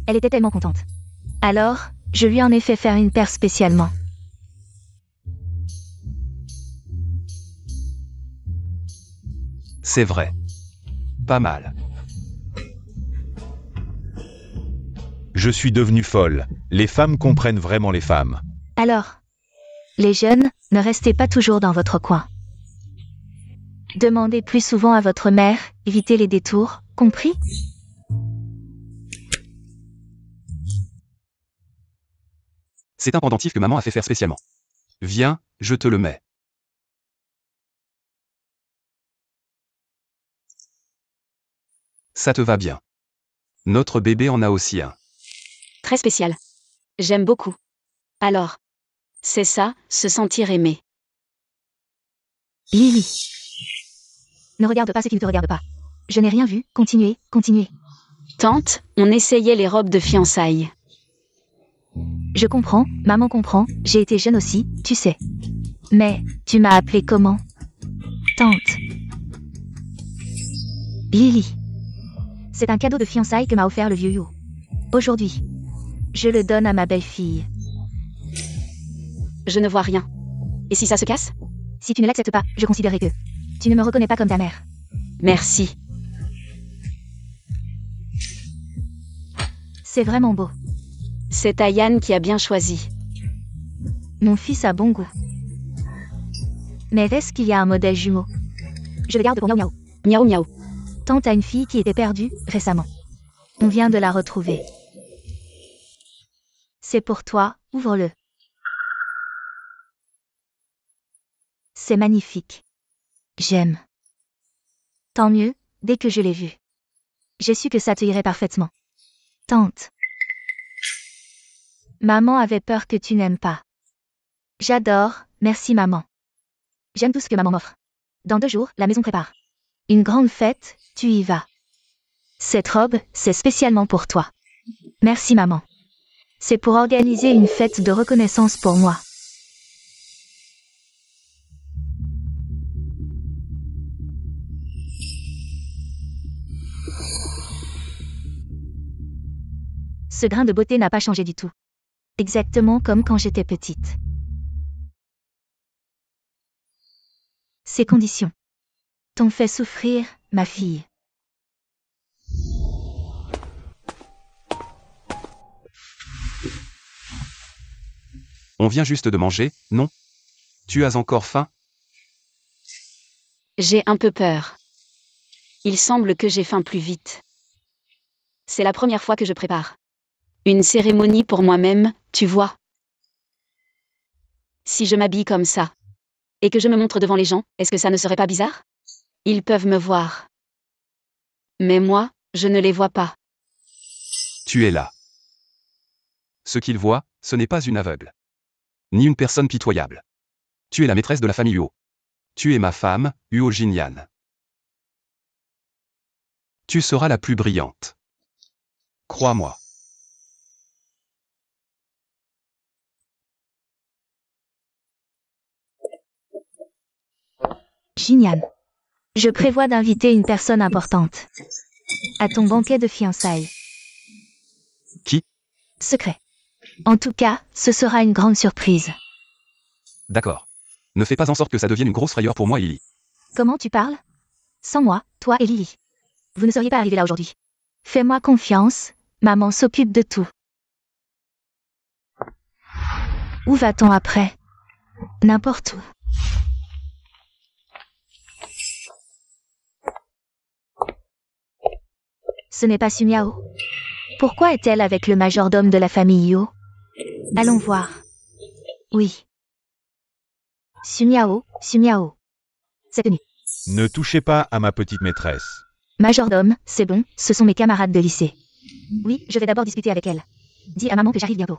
Elle était tellement contente. Alors, je lui en ai fait faire une paire spécialement. C'est vrai. Pas mal. Je suis devenue folle. Les femmes comprennent vraiment les femmes. Alors, les jeunes, ne restez pas toujours dans votre coin. Demandez plus souvent à votre mère, évitez les détours, compris? C'est un pendentif que maman a fait faire spécialement. Viens, je te le mets. Ça te va bien. Notre bébé en a aussi un. Très spécial. J'aime beaucoup. Alors. C'est ça, se sentir aimé. Lily. Ne regarde pas ce qui ne te regarde pas. Je n'ai rien vu, continuez, continuez. Tante, on essayait les robes de fiançailles. Je comprends, maman comprend, j'ai été jeune aussi, tu sais. Mais, tu m'as appelé comment? Tante. Lily. C'est un cadeau de fiançailles que m'a offert le vieux Yo. Aujourd'hui. Je le donne à ma belle-fille. Je ne vois rien. Et si ça se casse? Si tu ne l'acceptes pas, je considérerai que tu ne me reconnais pas comme ta mère. Merci. C'est vraiment beau. C'est Ayane qui a bien choisi. Mon fils a bon goût. Mais est-ce qu'il y a un modèle jumeau? Je le garde pour Miaou Miaou. Miaou miaou. Tante a une fille qui était perdue, récemment. On vient de la retrouver. C'est pour toi, ouvre-le. C'est magnifique. J'aime. Tant mieux, dès que je l'ai vu. J'ai su que ça te irait parfaitement. Tante. Maman avait peur que tu n'aimes pas. J'adore, merci maman. J'aime tout ce que maman m'offre. Dans 2 jours, la maison prépare une grande fête, tu y vas. Cette robe, c'est spécialement pour toi. Merci maman. C'est pour organiser une fête de reconnaissance pour moi. Ce grain de beauté n'a pas changé du tout. Exactement comme quand j'étais petite. Ces conditions t'ont fait souffrir, ma fille. On vient juste de manger, non? Tu as encore faim? J'ai un peu peur. Il semble que j'ai faim plus vite. C'est la première fois que je prépare une cérémonie pour moi-même, tu vois. Si je m'habille comme ça, et que je me montre devant les gens, est-ce que ça ne serait pas bizarre? Ils peuvent me voir. Mais moi, je ne les vois pas. Tu es là. Ce qu'ils voient, ce n'est pas une aveugle. Ni une personne pitoyable. Tu es la maîtresse de la famille Huo. Tu es ma femme, Huo Jinyan. Tu seras la plus brillante. Crois-moi. Jinyan. Je prévois d'inviter une personne importante à ton banquet de fiançailles. Qui? Secret. En tout cas, ce sera une grande surprise. D'accord. Ne fais pas en sorte que ça devienne une grosse frayeur pour moi et Lily. Comment tu parles? Sans moi, toi et Lily. Vous ne seriez pas arrivés là aujourd'hui. Fais-moi confiance, maman s'occupe de tout. Où va-t-on après? N'importe où. Ce n'est pas Sumiao. Pourquoi est-elle avec le majordome de la famille Yo? Allons voir. Oui. Sumiao, Sumiao. C'est tenu. Ne touchez pas à ma petite maîtresse. Majordome, c'est bon, ce sont mes camarades de lycée. Oui, je vais d'abord discuter avec elle. Dis à maman que j'arrive bientôt.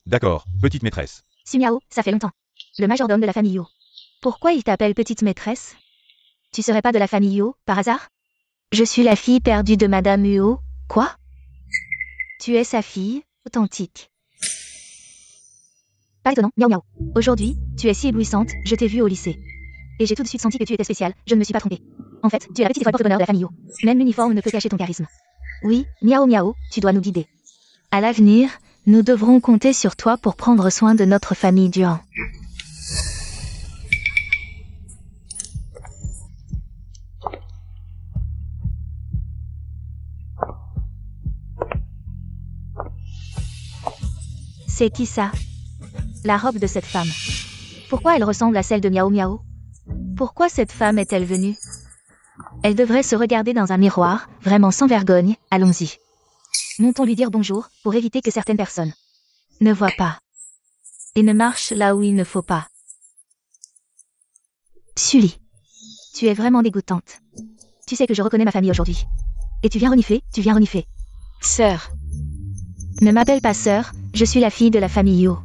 D'accord, petite maîtresse. Sumiao, ça fait longtemps. Le majordome de la famille Yo. Pourquoi il t'appelle petite maîtresse? Tu serais pas de la famille Yo, par hasard? Je suis la fille perdue de Madame Huo. Quoi? Tu es sa fille, authentique. Pas étonnant, miaou miaou. Aujourd'hui, tu es si éblouissante, je t'ai vue au lycée. Et j'ai tout de suite senti que tu étais spéciale, je ne me suis pas trompée. En fait, tu es la petite étoile porte-bonheur de la famille Yo. Même l'uniforme ne peut cacher ton charisme. Oui, miaou miaou, tu dois nous guider. À l'avenir, nous devrons compter sur toi pour prendre soin de notre famille Duan. C'est qui ça? La robe de cette femme. Pourquoi elle ressemble à celle de Miao Miao? Pourquoi cette femme est-elle venue? Elle devrait se regarder dans un miroir, vraiment sans vergogne, allons-y. Montons lui dire bonjour, pour éviter que certaines personnes ne voient pas. Et ne marchent là où il ne faut pas. Sully. Tu es vraiment dégoûtante. Tu sais que je reconnais ma famille aujourd'hui. Et tu viens renifler, Sœur. Ne m'appelle pas sœur, je suis la fille de la famille Yo.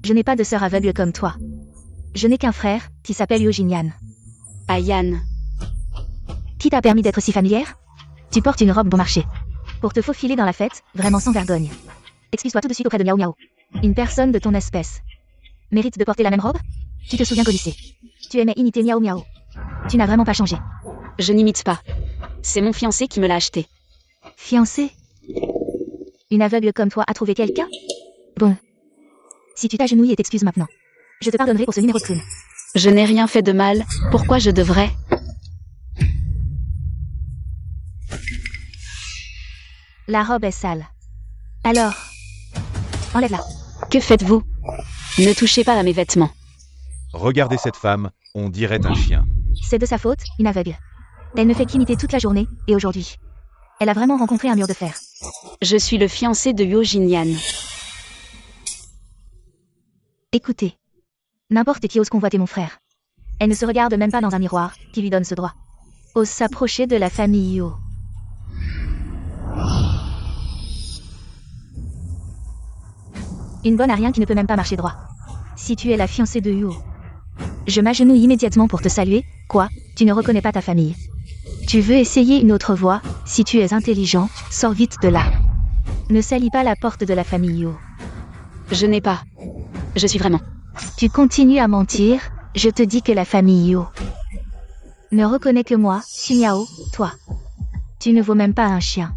Je n'ai pas de sœur aveugle comme toi. Je n'ai qu'un frère, qui s'appelle Yo Jinyan. Ayan. Qui t'a permis d'être si familière? Tu portes une robe bon marché. Pour te faufiler dans la fête, vraiment sans vergogne. Excuse-toi tout de suite auprès de Miao Miao. Une personne de ton espèce mérite de porter la même robe? Tu te souviens qu'au lycée, tu aimais imiter Miao Miao. Tu n'as vraiment pas changé. Je n'imite pas. C'est mon fiancé qui me l'a acheté. Fiancé? Une aveugle comme toi a trouvé quelqu'un? Bon. Si tu t'agenouilles et t'excuses maintenant, je te pardonnerai pour ce numéro de clown. Je n'ai rien fait de mal, pourquoi je devrais? La robe est sale. Alors, enlève-la. Que faites-vous? Ne touchez pas à mes vêtements. Regardez cette femme, on dirait un chien. C'est de sa faute, une aveugle. Elle ne fait qu'imiter toute la journée, et aujourd'hui, elle a vraiment rencontré un mur de fer. Je suis le fiancé de Yo Jinyan. Écoutez, n'importe qui ose convoiter mon frère. Elle ne se regarde même pas dans un miroir, qui lui donne ce droit. Ose s'approcher de la famille Yo. Une bonne à rien qui ne peut même pas marcher droit. Si tu es la fiancée de Yo, je m'agenouille immédiatement pour te saluer. Quoi? Tu ne reconnais pas ta famille? Tu veux essayer une autre voie? Si tu es intelligent, sors vite de là. Ne salis pas la porte de la famille Yo. Je n'ai pas. Je suis vraiment. Tu continues à mentir, je te dis que la famille Yo ne reconnaît que moi, Xinyao, toi. Tu ne vaux même pas un chien.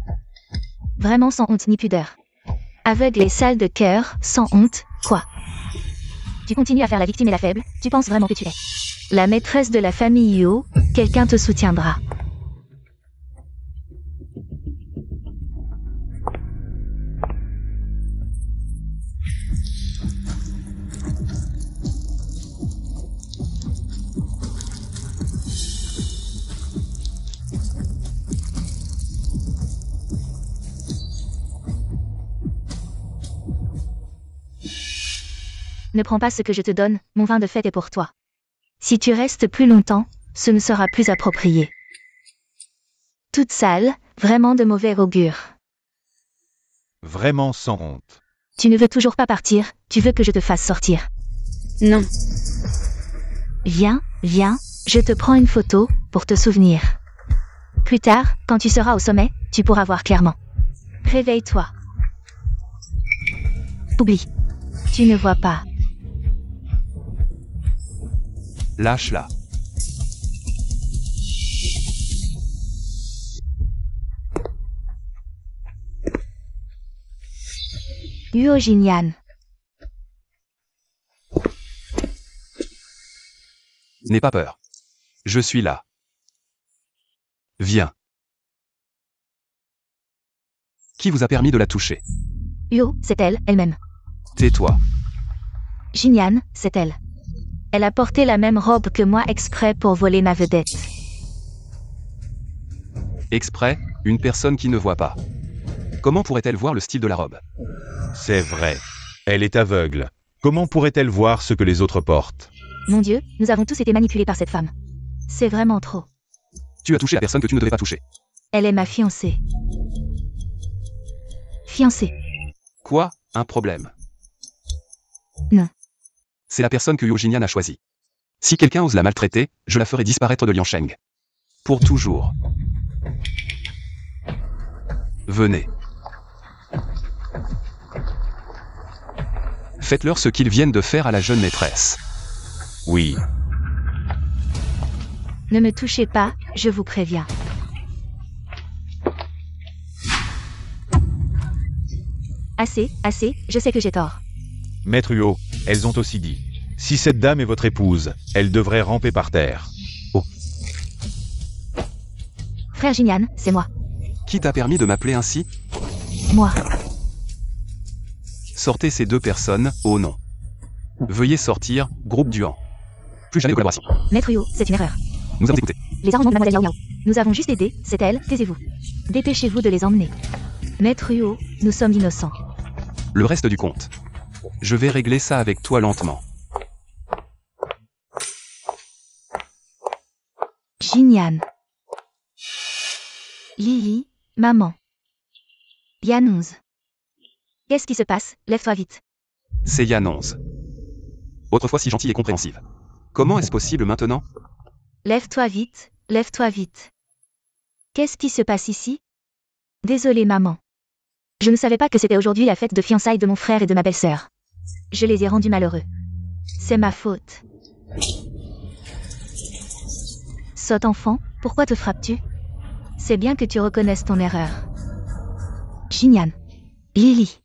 Vraiment sans honte ni pudeur. Aveugle et sale de cœur, sans honte, quoi. Tu continues à faire la victime et la faible, tu penses vraiment que tu es la maîtresse de la famille Yo, quelqu'un te soutiendra. Ne prends pas ce que je te donne, mon vin de fête est pour toi. Si tu restes plus longtemps, ce ne sera plus approprié. Toute sale, vraiment de mauvais augure. Vraiment sans honte. Tu ne veux toujours pas partir, tu veux que je te fasse sortir. Non. Viens, viens, je te prends une photo, pour te souvenir. Plus tard, quand tu seras au sommet, tu pourras voir clairement. Réveille-toi. Oublie. Tu ne vois pas. Lâche-la. Yo Jinyan. N'aie pas peur. Je suis là. Viens. Qui vous a permis de la toucher? Yo, c'est elle, elle-même. Tais-toi. Jinyan, c'est elle. Elle a porté la même robe que moi exprès pour voler ma vedette. Exprès, une personne qui ne voit pas. Comment pourrait-elle voir le style de la robe? C'est vrai. Elle est aveugle. Comment pourrait-elle voir ce que les autres portent? Mon Dieu, nous avons tous été manipulés par cette femme. C'est vraiment trop. Tu as touché la personne que tu ne devais pas toucher. Elle est ma fiancée. Fiancée. Quoi? Un problème? Non. C'est la personne que Yo Jinyan a choisie. Si quelqu'un ose la maltraiter, je la ferai disparaître de Liansheng. Pour toujours. Venez. Faites-leur ce qu'ils viennent de faire à la jeune maîtresse. Oui. Ne me touchez pas, je vous préviens. Assez, assez, je sais que j'ai tort. Maître Huo, elles ont aussi dit. Si cette dame est votre épouse, elle devrait ramper par terre. Oh. Frère Jinyan, c'est moi. Qui t'a permis de m'appeler ainsi? Moi. Sortez ces deux personnes, oh non. Veuillez sortir, groupe Duan. Plus jamais de collaboration. Maître Yo, c'est une erreur. Nous avons écouté. Les arrangements de Mademoiselle Yao Yao. Nous avons juste aidé, c'est elle, taisez-vous. Dépêchez-vous de les emmener. Maître Yo, nous sommes innocents. Le reste du compte. Je vais régler ça avec toi lentement. Jinyan. Lily, Maman. Yann 11. Qu'est-ce qui se passe? Lève-toi vite. C'est Yann 11. Autrefois si gentille et compréhensive. Comment est-ce possible maintenant? Lève-toi vite, lève-toi vite. Qu'est-ce qui se passe ici? Désolée maman. Je ne savais pas que c'était aujourd'hui la fête de fiançailles de mon frère et de ma belle-sœur. Je les ai rendus malheureux. C'est ma faute. Sotte enfant, pourquoi te frappes-tu? C'est bien que tu reconnaisses ton erreur. Xinyan. Lily.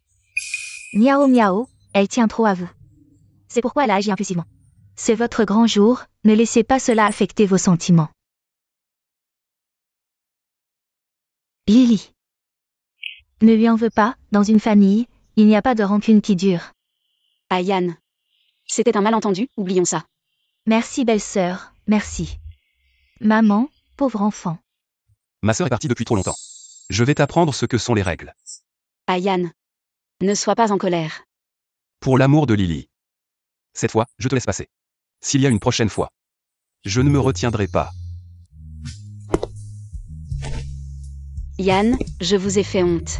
Miao miao, elle tient trop à vous. C'est pourquoi elle a agi impulsivement. C'est votre grand jour, ne laissez pas cela affecter vos sentiments. Lily. Ne lui en veux pas, dans une famille, il n'y a pas de rancune qui dure. Ah Yann. C'était un malentendu, oublions ça. Merci belle-sœur, merci. Maman, pauvre enfant. Ma sœur est partie depuis trop longtemps. Je vais t'apprendre ce que sont les règles. Ah Yann. Ne sois pas en colère. Pour l'amour de Lily. Cette fois, je te laisse passer. S'il y a une prochaine fois, je ne me retiendrai pas. Yann, je vous ai fait honte.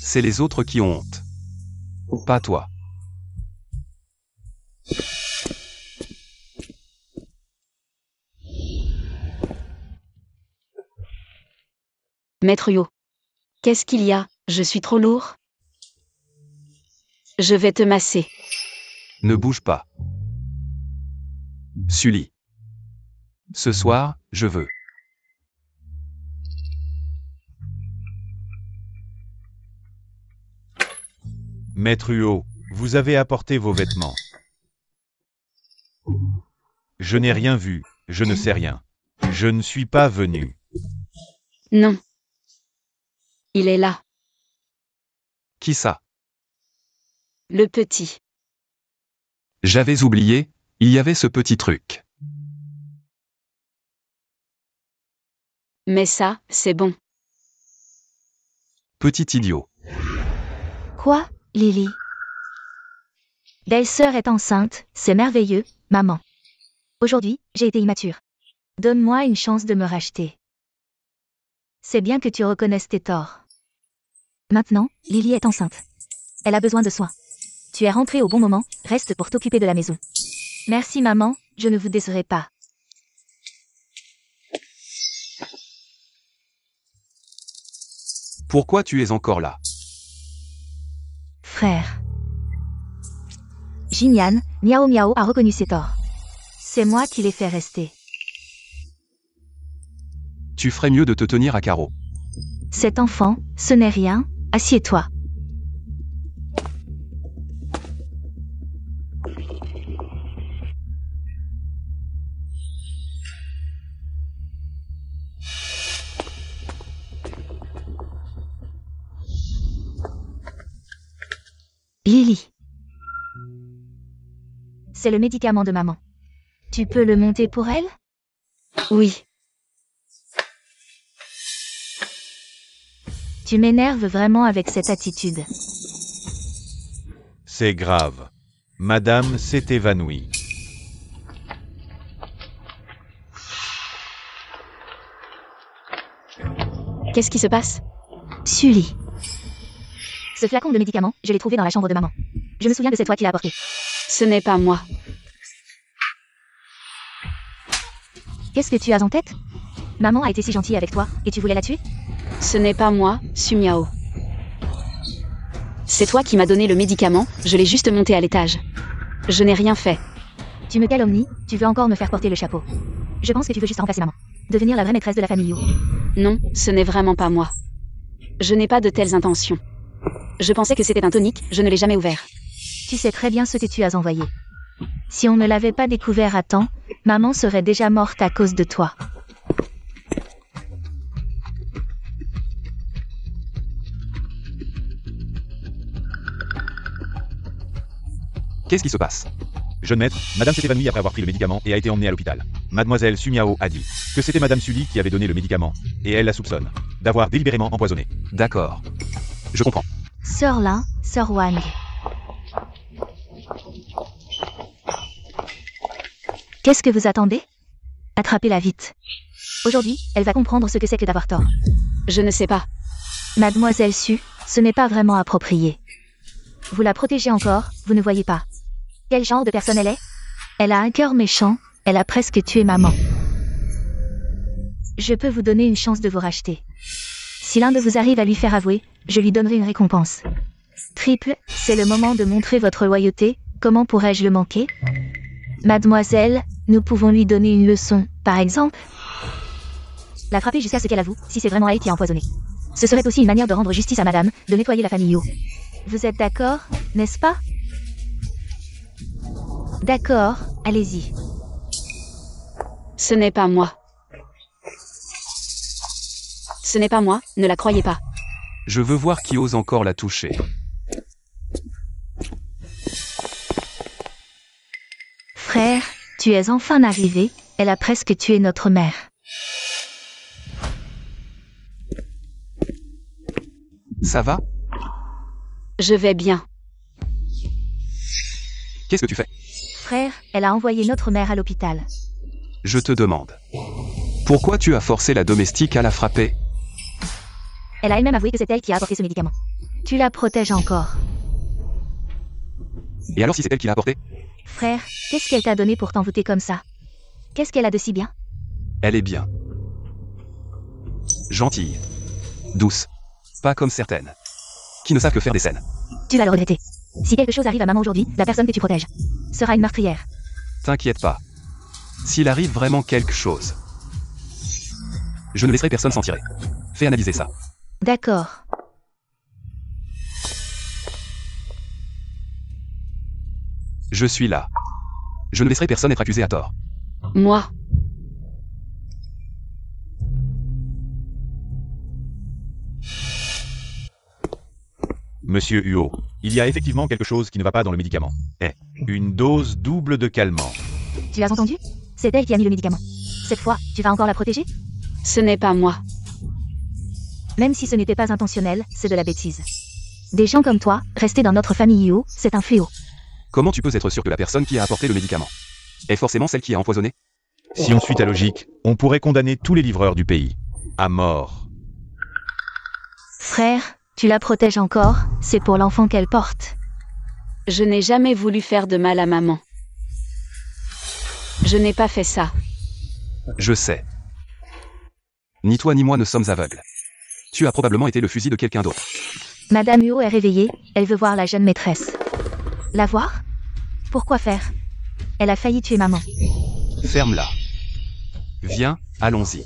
C'est les autres qui ont honte. Pas toi. Maître Yo. Qu'est-ce qu'il y a? Je suis trop lourd? Je vais te masser. Ne bouge pas. Sully. Ce soir, je veux. Maître Huo, vous avez apporté vos vêtements. Je n'ai rien vu, je ne sais rien. Je ne suis pas venu. Non. Il est là. Qui ça? Le petit. J'avais oublié, il y avait ce petit truc. Mais ça, c'est bon. Petit idiot. Quoi, Lily? Belle-sœur est enceinte, c'est merveilleux, maman. Aujourd'hui, j'ai été immature. Donne-moi une chance de me racheter. C'est bien que tu reconnaisses tes torts. Maintenant, Lily est enceinte. Elle a besoin de soins. Tu es rentrée au bon moment, reste pour t'occuper de la maison. Merci maman, je ne vous décerai pas. Pourquoi tu es encore là? Frère. Xinyan, Miao Miao a reconnu ses torts. C'est moi qui l'ai fait rester. Tu ferais mieux de te tenir à carreau. Cet enfant, ce n'est rien, assieds-toi. Lily. C'est le médicament de maman. Tu peux le monter pour elle? Oui. Tu m'énerves vraiment avec cette attitude. C'est grave. Madame s'est évanouie. Qu'est-ce qui se passe? Sully. Ce flacon de médicaments, je l'ai trouvé dans la chambre de maman. Je me souviens que c'est toi qui l'as apporté. Ce n'est pas moi. Qu'est-ce que tu as en tête? Maman a été si gentille avec toi, et tu voulais la tuer? Ce n'est pas moi, Sumiao. C'est toi qui m'as donné le médicament, je l'ai juste monté à l'étage. Je n'ai rien fait. Tu me calomnies, tu veux encore me faire porter le chapeau. Je pense que tu veux juste remplacer maman. Devenir la vraie maîtresse de la famille. Non, ce n'est vraiment pas moi. Je n'ai pas de telles intentions. Je pensais que c'était un tonique, je ne l'ai jamais ouvert. Tu sais très bien ce que tu as envoyé. Si on ne l'avait pas découvert à temps, maman serait déjà morte à cause de toi. Qu'est-ce qui se passe? Jeune maître, madame s'est évanouie après avoir pris le médicament et a été emmenée à l'hôpital. Mademoiselle Sumiao a dit que c'était madame Sully qui avait donné le médicament, et elle la soupçonne d'avoir délibérément empoisonné. D'accord. Je comprends. Sœur Lin, sœur Wang. Qu'est-ce que vous attendez? Attrapez-la vite. Aujourd'hui, elle va comprendre ce que c'est que d'avoir tort. Je ne sais pas. Mademoiselle Su, ce n'est pas vraiment approprié. Vous la protégez encore, vous ne voyez pas. Quel genre de personne elle est? Elle a un cœur méchant, elle a presque tué maman. Je peux vous donner une chance de vous racheter. Si l'un de vous arrive à lui faire avouer, je lui donnerai une récompense. Triple, c'est le moment de montrer votre loyauté, comment pourrais-je le manquer? Mademoiselle, nous pouvons lui donner une leçon, par exemple. La frapper jusqu'à ce qu'elle avoue, si c'est vraiment elle qui a empoisonné. Ce serait aussi une manière de rendre justice à madame, de nettoyer la famille Yo. Vous êtes d'accord, n'est-ce pas? D'accord, allez-y. Ce n'est pas moi. Ce n'est pas moi, ne la croyez pas. Je veux voir qui ose encore la toucher. Frère, tu es enfin arrivé, elle a presque tué notre mère. Ça va? Je vais bien. Qu'est-ce que tu fais? Frère, elle a envoyé notre mère à l'hôpital. Je te demande. Pourquoi tu as forcé la domestique à la frapper? Elle a elle-même avoué que c'est elle qui a apporté ce médicament. Tu la protèges encore. Et alors si c'est elle qui l'a apporté? Frère, qu'est-ce qu'elle t'a donné pour t'envoûter comme ça? Qu'est-ce qu'elle a de si bien? Elle est bien. Gentille. Douce. Pas comme certaines. Qui ne savent que faire des scènes. Tu vas le regretter. Si quelque chose arrive à maman aujourd'hui, la personne que tu protèges sera une meurtrière. T'inquiète pas. S'il arrive vraiment quelque chose, je ne laisserai personne s'en tirer. Fais analyser ça. D'accord. Je suis là. Je ne laisserai personne être accusé à tort. Moi. Monsieur Huo, il y a effectivement quelque chose qui ne va pas dans le médicament. Une dose double de calmant. Tu as entendu? C'est elle qui a mis le médicament. Cette fois, tu vas encore la protéger? Ce n'est pas moi. Même si ce n'était pas intentionnel, c'est de la bêtise. Des gens comme toi, rester dans notre famille Yo, c'est un fléau. Comment tu peux être sûr que la personne qui a apporté le médicament est forcément celle qui a empoisonné? Si on suit ta logique, on pourrait condamner tous les livreurs du pays. À mort. Frère, tu la protèges encore, c'est pour l'enfant qu'elle porte. Je n'ai jamais voulu faire de mal à maman. Je n'ai pas fait ça. Je sais. Ni toi ni moi ne sommes aveugles. Tu as probablement été le fusil de quelqu'un d'autre. Madame Huo est réveillée, elle veut voir la jeune maîtresse. La voir? Pourquoi faire? Elle a failli tuer maman. Ferme-la. Viens, allons-y.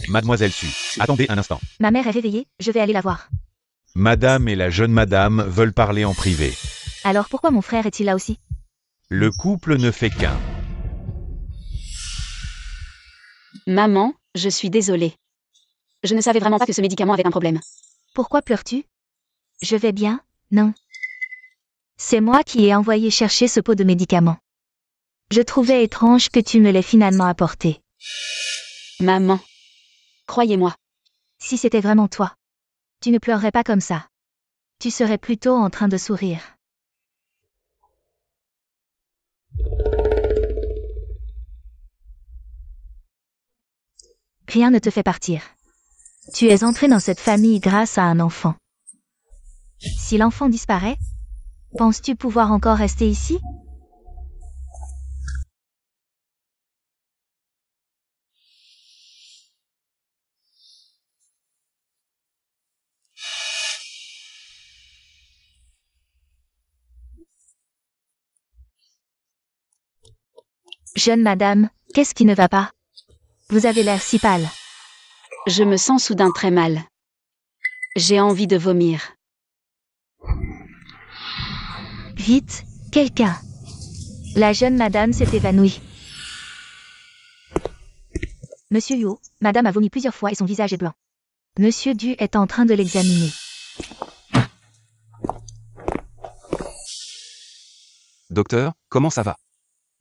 Mademoiselle Su, attendez un instant. Ma mère est réveillée, je vais aller la voir. Madame et la jeune madame veulent parler en privé. Alors pourquoi mon frère est-il là aussi? Le couple ne fait qu'un. Maman, je suis désolée. Je ne savais vraiment pas que ce médicament avait un problème. Pourquoi pleures-tu? Je vais bien, non. C'est moi qui ai envoyé chercher ce pot de médicaments. Je trouvais étrange que tu me l'aies finalement apporté. Maman. Croyez-moi. Si c'était vraiment toi, tu ne pleurerais pas comme ça. Tu serais plutôt en train de sourire. Rien ne te fait partir. Tu es entré dans cette famille grâce à un enfant. Si l'enfant disparaît, penses-tu pouvoir encore rester ici? Jeune madame, qu'est-ce qui ne va pas? Vous avez l'air si pâle. Je me sens soudain très mal. J'ai envie de vomir. Vite, quelqu'un. La jeune madame s'est évanouie. Monsieur Huo, madame a vomi plusieurs fois et son visage est blanc. Monsieur Du est en train de l'examiner. Docteur, comment ça va?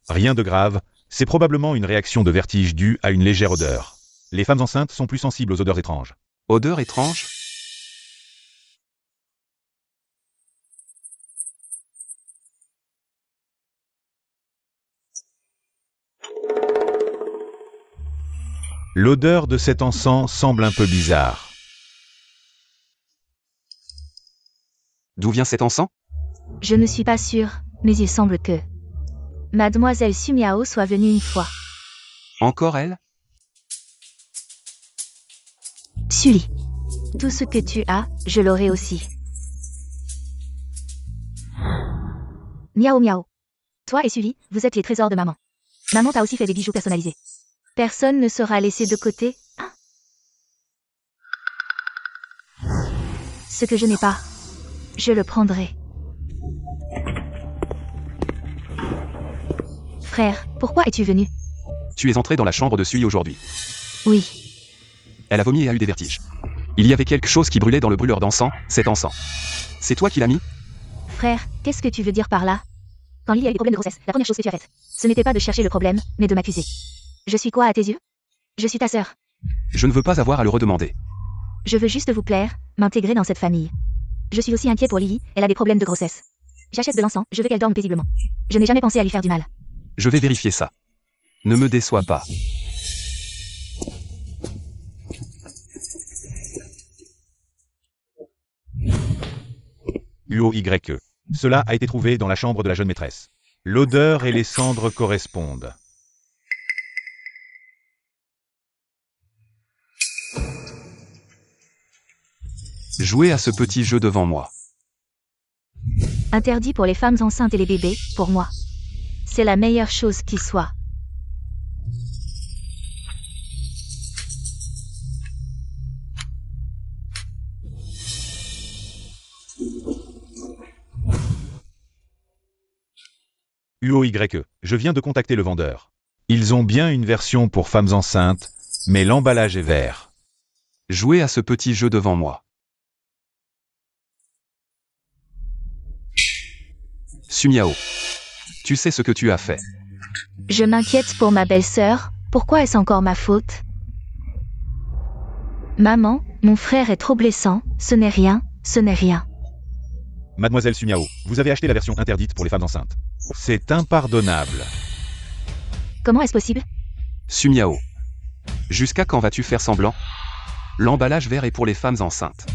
Rien de grave, c'est probablement une réaction de vertige due à une légère odeur. Les femmes enceintes sont plus sensibles aux odeurs étranges. Odeur étrange? L'odeur de cet encens semble un peu bizarre. D'où vient cet encens? Je ne suis pas sûre, mais il semble que Mademoiselle Sumiao soit venue une fois. Encore elle? Sully. Tout ce que tu as, je l'aurai aussi. Miao miao. Toi et Sully, vous êtes les trésors de maman. Maman t'a aussi fait des bijoux personnalisés. Personne ne sera laissé de côté. Hein? Ce que je n'ai pas, je le prendrai. Frère, pourquoi es-tu venu? Tu es entré dans la chambre de Sui aujourd'hui. Oui. Elle a vomi et a eu des vertiges. Il y avait quelque chose qui brûlait dans le brûleur d'encens, cet encens. C'est toi qui l'as mis? Frère, qu'est-ce que tu veux dire par là? Quand Lily a eu des problèmes de grossesse, la première chose que tu as faite, ce n'était pas de chercher le problème, mais de m'accuser. Je suis quoi à tes yeux? Je suis ta sœur. Je ne veux pas avoir à le redemander. Je veux juste vous plaire, m'intégrer dans cette famille. Je suis aussi inquiet pour Lily, elle a des problèmes de grossesse. J'achète de l'encens, je veux qu'elle dorme paisiblement. Je n'ai jamais pensé à lui faire du mal. Je vais vérifier ça. Ne me déçois pas. UOYE. Cela a été trouvé dans la chambre de la jeune maîtresse. L'odeur et les cendres correspondent. Jouez à ce petit jeu devant moi. Interdit pour les femmes enceintes et les bébés, pour moi. C'est la meilleure chose qui soit. UOYE. Je viens de contacter le vendeur. Ils ont bien une version pour femmes enceintes, mais l'emballage est vert. Jouez à ce petit jeu devant moi. Sumiao. Tu sais ce que tu as fait. Je m'inquiète pour ma belle-sœur, pourquoi est-ce encore ma faute? Maman, mon frère est trop blessant, ce n'est rien, ce n'est rien. Mademoiselle Sumiao, vous avez acheté la version interdite pour les femmes enceintes. C'est impardonnable. Comment est-ce possible? Sumiao. Jusqu'à quand vas-tu faire semblant? L'emballage vert est pour les femmes enceintes.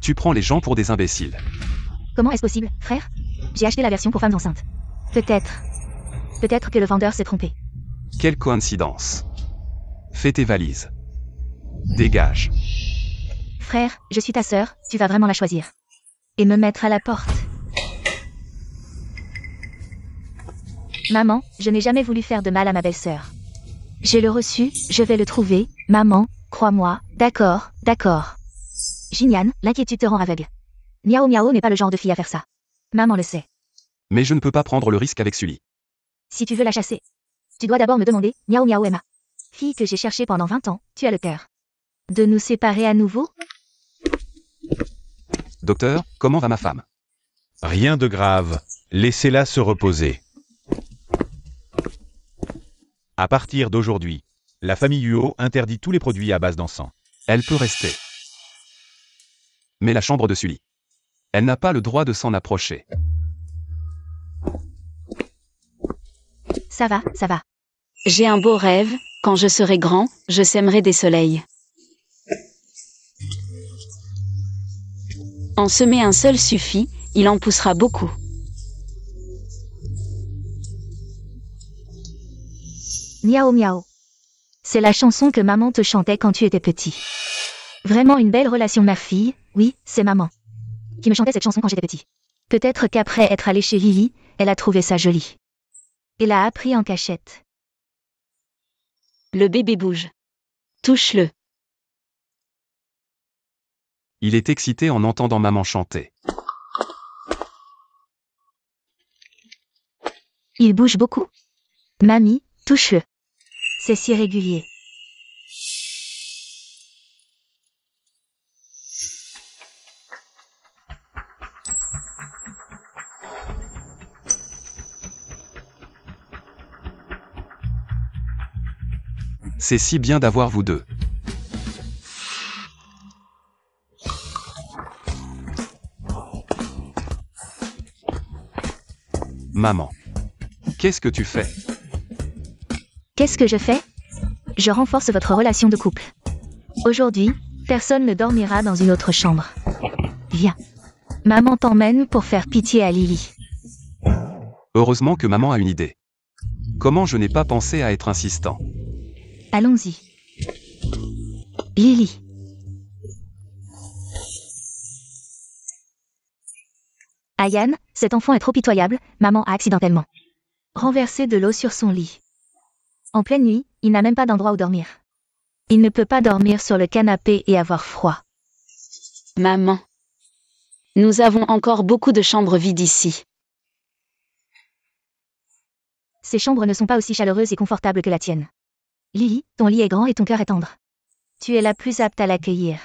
Tu prends les gens pour des imbéciles. Comment est-ce possible, frère? J'ai acheté la version pour femmes enceintes. Peut-être que le vendeur s'est trompé. Quelle coïncidence. Fais tes valises. Dégage. Frère, je suis ta sœur, tu vas vraiment la choisir. Et me mettre à la porte. Maman, je n'ai jamais voulu faire de mal à ma belle-sœur. J'ai le reçu, je vais le trouver, maman, crois-moi, d'accord, d'accord. Jinian, l'inquiétude te rend aveugle. Miao Miao n'est pas le genre de fille à faire ça. Maman le sait. Mais je ne peux pas prendre le risque avec Sully. Si tu veux la chasser, tu dois d'abord me demander, Miao Miao Emma. Fille que j'ai cherchée pendant 20 ans, tu as le cœur de nous séparer à nouveau? Docteur, comment va ma femme? Rien de grave. Laissez-la se reposer. À partir d'aujourd'hui, la famille Huo interdit tous les produits à base d'encens. Elle peut rester. Mais la chambre de Sully. Elle n'a pas le droit de s'en approcher. Ça va, ça va. J'ai un beau rêve, quand je serai grand, je sèmerai des soleils. En semer un seul suffit, il en poussera beaucoup. Miao Miao. C'est la chanson que maman te chantait quand tu étais petit. Vraiment une belle relation mère-fille, oui, c'est maman qui me chantait cette chanson quand j'étais petit. Peut-être qu'après être allée chez Vivi, elle a trouvé ça joli. Et l'a appris en cachette. Le bébé bouge. Touche-le. Il est excité en entendant maman chanter. Il bouge beaucoup. Mamie, touche-le. C'est si régulier. C'est si bien d'avoir vous deux. Maman. Qu'est-ce que tu fais? Qu'est-ce que je fais? Je renforce votre relation de couple. Aujourd'hui, personne ne dormira dans une autre chambre. Viens. Maman t'emmène pour faire pitié à Lily. Heureusement que maman a une idée. Comment je n'ai pas pensé à être insistant. Allons-y. Lily. Ayane, cet enfant est trop pitoyable, maman a accidentellement renversé de l'eau sur son lit. En pleine nuit, il n'a même pas d'endroit où dormir. Il ne peut pas dormir sur le canapé et avoir froid. Maman. Nous avons encore beaucoup de chambres vides ici. Ces chambres ne sont pas aussi chaleureuses et confortables que la tienne. Lily, ton lit est grand et ton cœur est tendre. Tu es la plus apte à l'accueillir.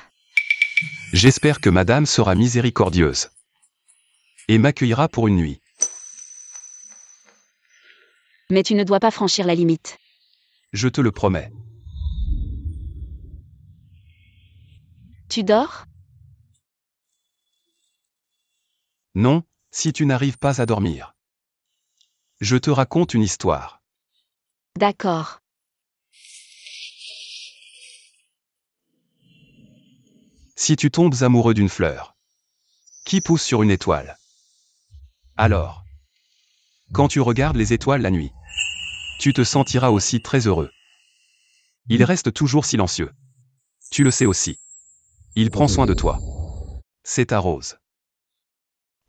J'espère que madame sera miséricordieuse. Et m'accueillera pour une nuit. Mais tu ne dois pas franchir la limite. Je te le promets. Tu dors? Non, si tu n'arrives pas à dormir. Je te raconte une histoire. D'accord. Si tu tombes amoureux d'une fleur qui pousse sur une étoile, alors, quand tu regardes les étoiles la nuit, tu te sentiras aussi très heureux. Il reste toujours silencieux. Tu le sais aussi. Il prend soin de toi. C'est ta rose.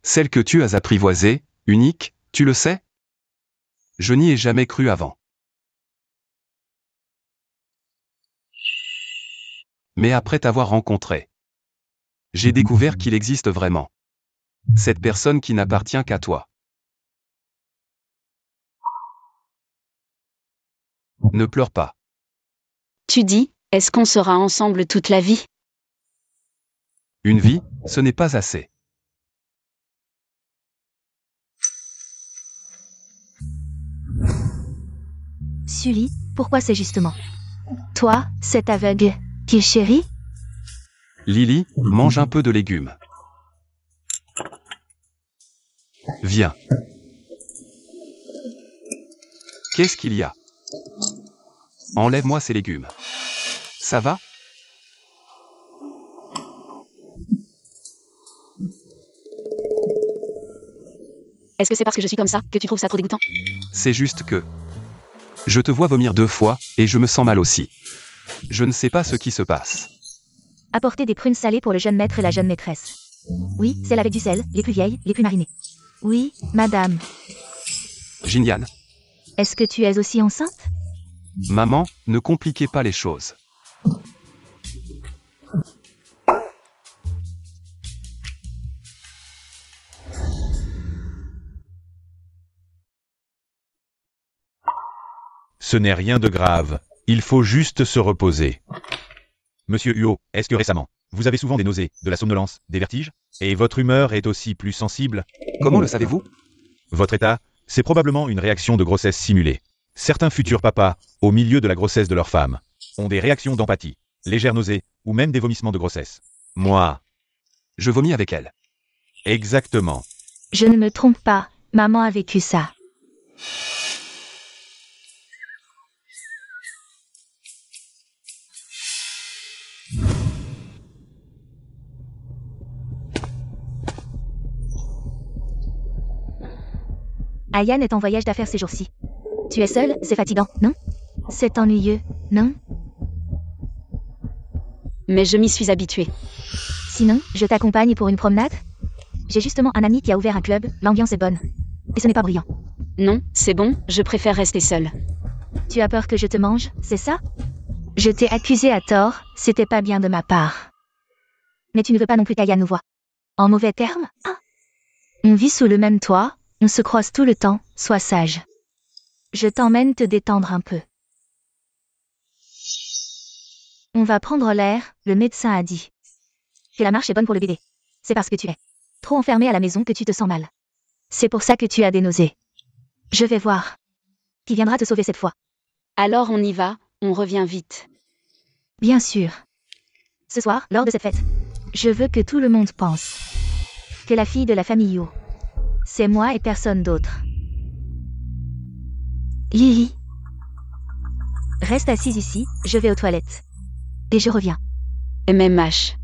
Celle que tu as apprivoisée, unique, tu le sais? Je n'y ai jamais cru avant. Mais après t'avoir rencontré, j'ai découvert qu'il existe vraiment. Cette personne qui n'appartient qu'à toi. Ne pleure pas. Tu dis, est-ce qu'on sera ensemble toute la vie? Une vie, ce n'est pas assez. Sully, pourquoi c'est justement toi, cet aveugle, qu'il chérit? Lily, mange un peu de légumes. Viens. Qu'est-ce qu'il y a? Enlève-moi ces légumes. Ça va? Est-ce que c'est parce que je suis comme ça que tu trouves ça trop dégoûtant? C'est juste que... Je te vois vomir 2 fois, et je me sens mal aussi. Je ne sais pas ce qui se passe. Apporter des prunes salées pour le jeune maître et la jeune maîtresse. Oui, celles avec du sel, les plus vieilles, les plus marinées. Oui, madame. Jiniane, Est-ce que tu es aussi enceinte? maman, ne compliquez pas les choses. Ce n'est rien de grave. Il faut juste se reposer. Monsieur Huot, est-ce que récemment, vous avez souvent des nausées, de la somnolence, des vertiges? Et votre humeur est aussi plus sensible? Comment le savez-vous? Votre état, c'est probablement une réaction de grossesse simulée. Certains futurs papas, au milieu de la grossesse de leur femme, ont des réactions d'empathie, légères nausées, ou même des vomissements de grossesse. Moi, Je vomis avec elle. exactement. Je ne me trompe pas, maman a vécu ça. Ayane est en voyage d'affaires ces jours-ci. Tu es seule, c'est fatigant, non? C'est ennuyeux, non? Mais je m'y suis habituée. Sinon, je t'accompagne pour une promenade? J'ai justement un ami qui a ouvert un club, l'ambiance est bonne. Et ce n'est pas bruyant. Non, c'est bon, je préfère rester seule. Tu as peur que je te mange, c'est ça? Je t'ai accusé à tort, c'était pas bien de ma part. Mais tu ne veux pas non plus qu'Ayane nous voie. En mauvais termes? Ah. On vit sous le même toit, on se croise tout le temps, sois sage. Je t'emmène te détendre un peu. On va prendre l'air, le médecin a dit. Que la marche est bonne pour le bébé. C'est parce que tu es trop enfermé à la maison que tu te sens mal. C'est pour ça que tu as des nausées. Je vais voir. Qui viendra te sauver cette fois? Alors on y va, on revient vite. Bien sûr. Ce soir, lors de cette fête, je veux que tout le monde pense que la fille de la famille Yo, c'est moi et personne d'autre. Lily. Reste assise ici, je vais aux toilettes. Et je reviens. MMH.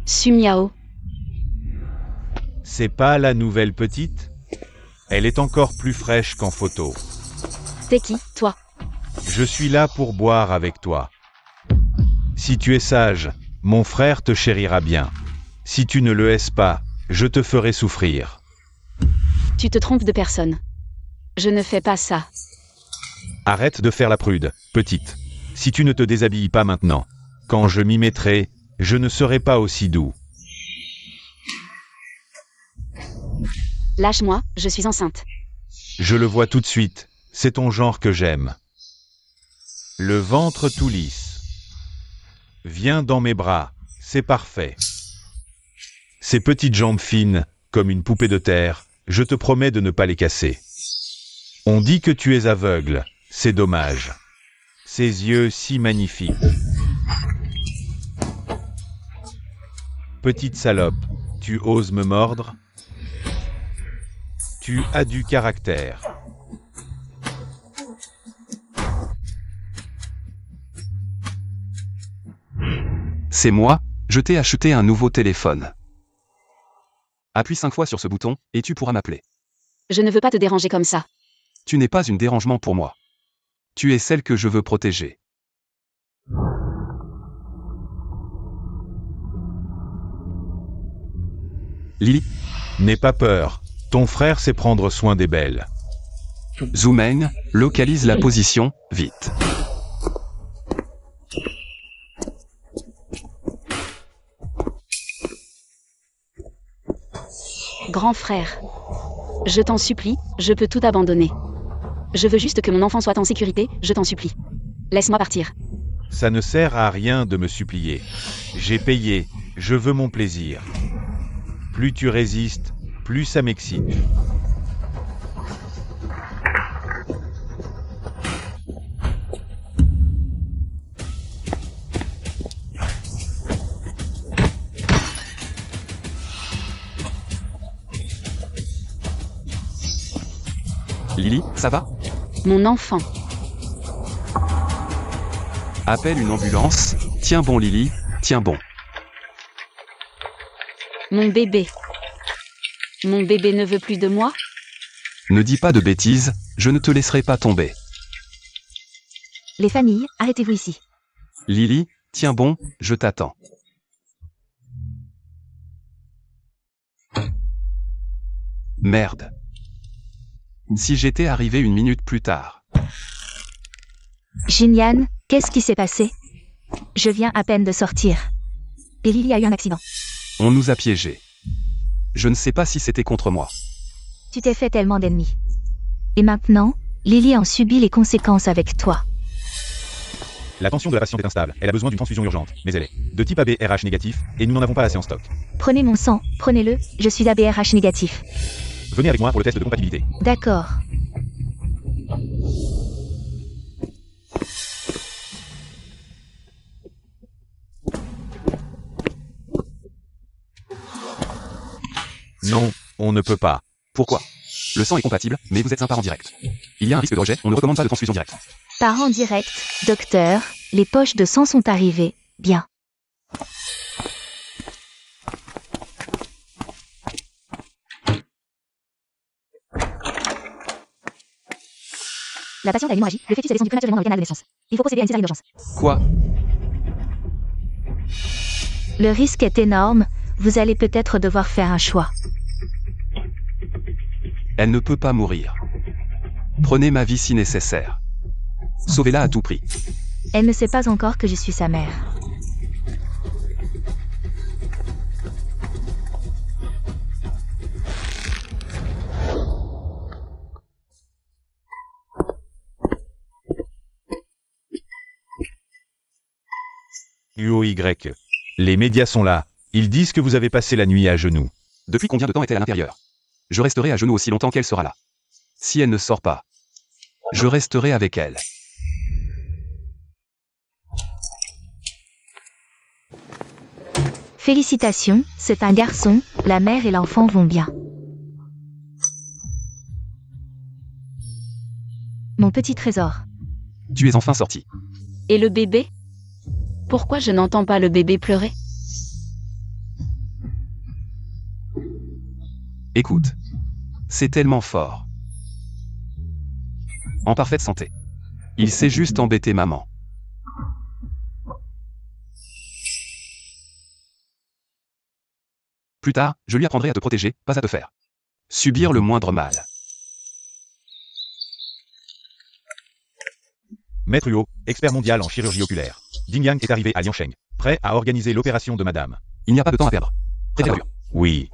Sumiao. C'est pas la nouvelle petite? Elle est encore plus fraîche qu'en photo. T'es qui, toi? Je suis là pour boire avec toi. Si tu es sage, mon frère te chérira bien. Si tu ne le es pas, je te ferai souffrir. Tu te trompes de personne. Je ne fais pas ça. Arrête de faire la prude, petite. Si tu ne te déshabilles pas maintenant, quand je m'y mettrai, je ne serai pas aussi doux. Lâche-moi, je suis enceinte. Je le vois tout de suite, c'est ton genre que j'aime. Le ventre tout lisse. Viens dans mes bras, c'est parfait. Ces petites jambes fines, comme une poupée de terre, je te promets de ne pas les casser. On dit que tu es aveugle, c'est dommage. Ces yeux si magnifiques. Petite salope, tu oses me mordre? Tu as du caractère. C'est moi, je t'ai acheté un nouveau téléphone. Appuie 5 fois sur ce bouton, et tu pourras m'appeler. Je ne veux pas te déranger comme ça. Tu n'es pas une dérangement pour moi. Tu es celle que je veux protéger. Lily, N'aie pas peur, ton frère sait prendre soin des belles. Zoomen, localise la position, vite. Grand frère. Je t'en supplie, je peux tout abandonner. Je veux juste que mon enfant soit en sécurité, je t'en supplie. Laisse-moi partir. Ça ne sert à rien de me supplier. J'ai payé, je veux mon plaisir. Plus tu résistes, plus ça m'excite. Lily, ça va? Mon enfant. Appelle une ambulance. Tiens bon Lily, tiens bon. Mon bébé. Mon bébé ne veut plus de moi? Ne dis pas de bêtises, je ne te laisserai pas tomber. Les familles, arrêtez-vous ici. Lily, tiens bon, je t'attends. Merde. Si j'étais arrivé une minute plus tard. Jinyan, qu'est-ce qui s'est passé? Je viens à peine de sortir. Et Lily a eu un accident. On nous a piégés. Je ne sais pas si c'était contre moi. Tu t'es fait tellement d'ennemis. Et maintenant, Lily en subit les conséquences avec toi. La tension de la patiente est instable, elle a besoin d'une transfusion urgente, mais elle est de type ABRH négatif, et nous n'en avons pas assez en stock. Prenez mon sang, prenez-le, je suis ABRH négatif. Venez avec moi pour le test de compatibilité. D'accord. Non, on ne peut pas. Pourquoi? Le sang est compatible, mais vous êtes un parent direct. Il y a un risque de rejet, on ne recommande pas de transfusion directe. Parent direct, docteur, les poches de sang sont arrivées. Bien. La patiente a une hémorragie, le fœtus est descendu prématurément dans le canal de naissance. Il faut procéder à une césarienne d'urgence. Quoi? Le risque est énorme, vous allez peut-être devoir faire un choix. Elle ne peut pas mourir. Prenez ma vie si nécessaire. Sauvez-la à tout prix. Elle ne sait pas encore que je suis sa mère. UOY. Les médias sont là. Ils disent que vous avez passé la nuit à genoux. Depuis combien de temps est-elle à l'intérieur? Je resterai à genoux aussi longtemps qu'elle sera là. Si elle ne sort pas, je resterai avec elle. Félicitations, c'est un garçon, la mère et l'enfant vont bien. Mon petit trésor. Tu es enfin sorti. Et le bébé? Pourquoi je n'entends pas le bébé pleurer? Écoute. C'est tellement fort. En parfaite santé. Il s'est juste embêté maman. Plus tard, je lui apprendrai à te protéger, pas à te faire subir le moindre mal. Maître Huo, expert mondial en chirurgie oculaire. Ding Yang est arrivé à Liansheng, prêt à organiser l'opération de madame. Il n'y a pas de temps à perdre. Préviens-le. Oui.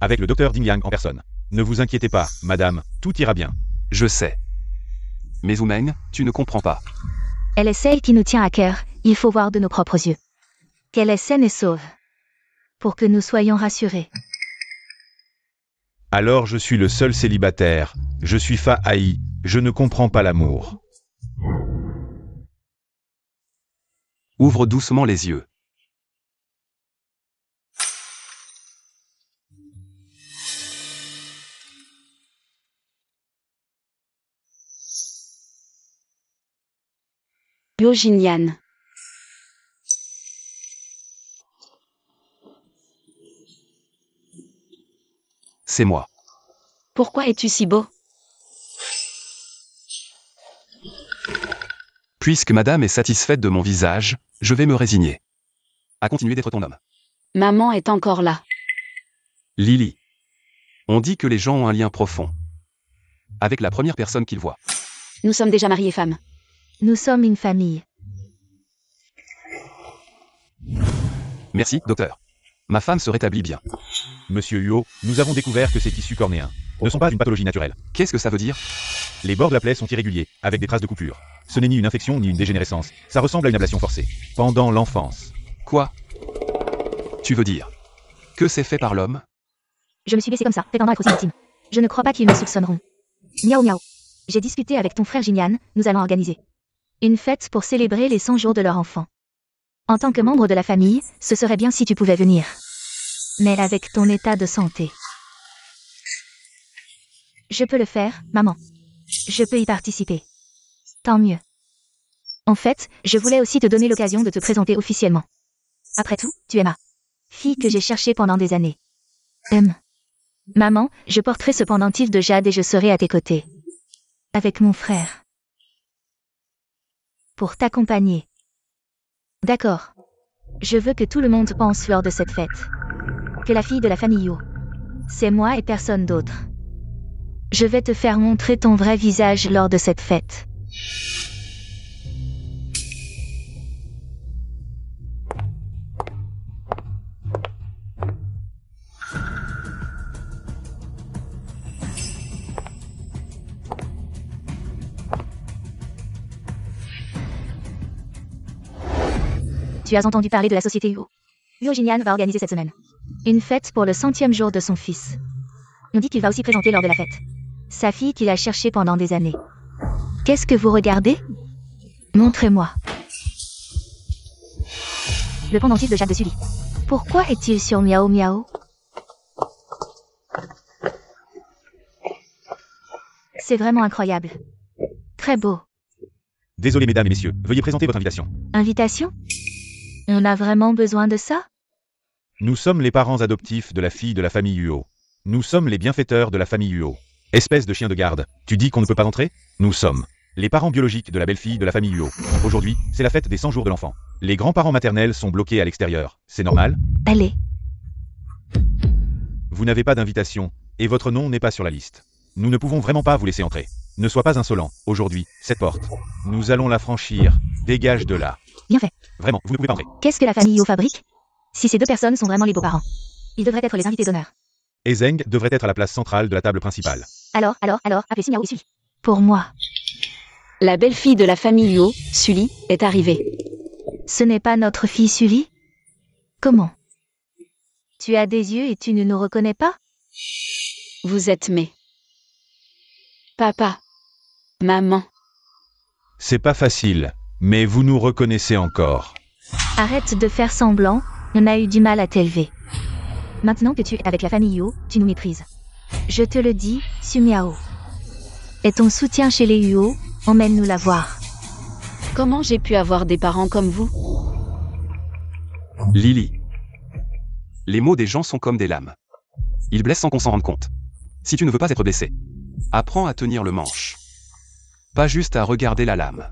Avec le docteur Ding Yang en personne. Ne vous inquiétez pas, madame, tout ira bien. Je sais. Mais Oumeng, tu ne comprends pas. Elle est celle qui nous tient à cœur, il faut voir de nos propres yeux. Qu'elle est saine et sauve. Pour que nous soyons rassurés. Alors je suis le seul célibataire, je suis Fa Ai, je ne comprends pas l'amour. Ouvre doucement les yeux. Yo Jinyan. C'est moi. Pourquoi es-tu si beau? Puisque madame est satisfaite de mon visage, je vais me résigner à continuer d'être ton homme. Maman est encore là. Lily. On dit que les gens ont un lien profond avec la première personne qu'ils voient. Nous sommes déjà mariés femmes. Nous sommes une famille. Merci, docteur. Ma femme se rétablit bien. Monsieur Huo, nous avons découvert que ces tissus cornéens ne sont pas une pathologie naturelle. Qu'est-ce que ça veut dire? Les bords de la plaie sont irréguliers, avec des traces de coupure. Ce n'est ni une infection ni une dégénérescence. Ça ressemble à une ablation forcée. Pendant l'enfance. Quoi? Tu veux dire que c'est fait par l'homme? Je me suis laissé comme ça, prétendant être aussi intime. Je ne crois pas qu'ils me soupçonneront. Miaou miaou. J'ai discuté avec ton frère Jinyan, nous allons organiser une fête pour célébrer les 100 jours de leur enfant. En tant que membre de la famille, ce serait bien si tu pouvais venir. Mais avec ton état de santé. Je peux le faire, maman. Je peux y participer. Tant mieux. En fait, je voulais aussi te donner l'occasion de te présenter officiellement. Après tout, tu es ma fille que j'ai cherchée pendant des années. Maman, je porterai ce pendentif de jade et je serai à tes côtés. Avec mon frère. Pour t'accompagner. D'accord. Je veux que tout le monde pense lors de cette fête. Que la fille de la famille Yo. C'est moi et personne d'autre. Je vais te faire montrer ton vrai visage lors de cette fête. Tu as entendu parler de la société Huo. Huo Jinyan va organiser cette semaine une fête pour le 100e jour de son fils. On dit qu'il va aussi présenter lors de la fête sa fille qu'il a cherchée pendant des années. Qu'est-ce que vous regardez? Montrez-moi. Le pendentif de Jade de Sully. Pourquoi est-il sur Miao Miao? C'est vraiment incroyable. Très beau. Désolé mesdames et messieurs, veuillez présenter votre invitation. Invitation? On a vraiment besoin de ça? Nous sommes les parents adoptifs de la fille de la famille Huo. Nous sommes les bienfaiteurs de la famille Huo. Espèce de chien de garde, tu dis qu'on ne peut pas entrer? Nous sommes les parents biologiques de la belle-fille de la famille Huo. Aujourd'hui, c'est la fête des 100 jours de l'enfant. Les grands-parents maternels sont bloqués à l'extérieur. C'est normal? Allez. Vous n'avez pas d'invitation, et votre nom n'est pas sur la liste. Nous ne pouvons vraiment pas vous laisser entrer. Ne sois pas insolent. Aujourd'hui, cette porte, nous allons la franchir. Dégage de là. Bien fait. Vraiment, vous ne pouvez pas entrer. Qu'est-ce que la famille Yo fabrique? Si ces deux personnes sont vraiment les beaux-parents, ils devraient être les invités d'honneur. Ezeng devrait être à la place centrale de la table principale. Alors, appelez Miao et Sully. Pour moi, La belle-fille de la famille Yo, Sully, est arrivée. ce n'est pas notre fille Sully? Comment? Tu as des yeux et tu ne nous reconnais pas? Vous êtes mes... Papa. Maman. C'est pas facile, mais vous nous reconnaissez encore. Arrête de faire semblant, on a eu du mal à t'élever. Maintenant que tu es avec la famille Yuo, tu nous méprises. Je te le dis, Sumiao. Et ton soutien chez les Yuo, emmène-nous la voir. Comment j'ai pu avoir des parents comme vous? Lily. Les mots des gens sont comme des lames. Ils blessent sans qu'on s'en rende compte. Si tu ne veux pas être blessé, apprends à tenir le manche. Pas juste à regarder la lame.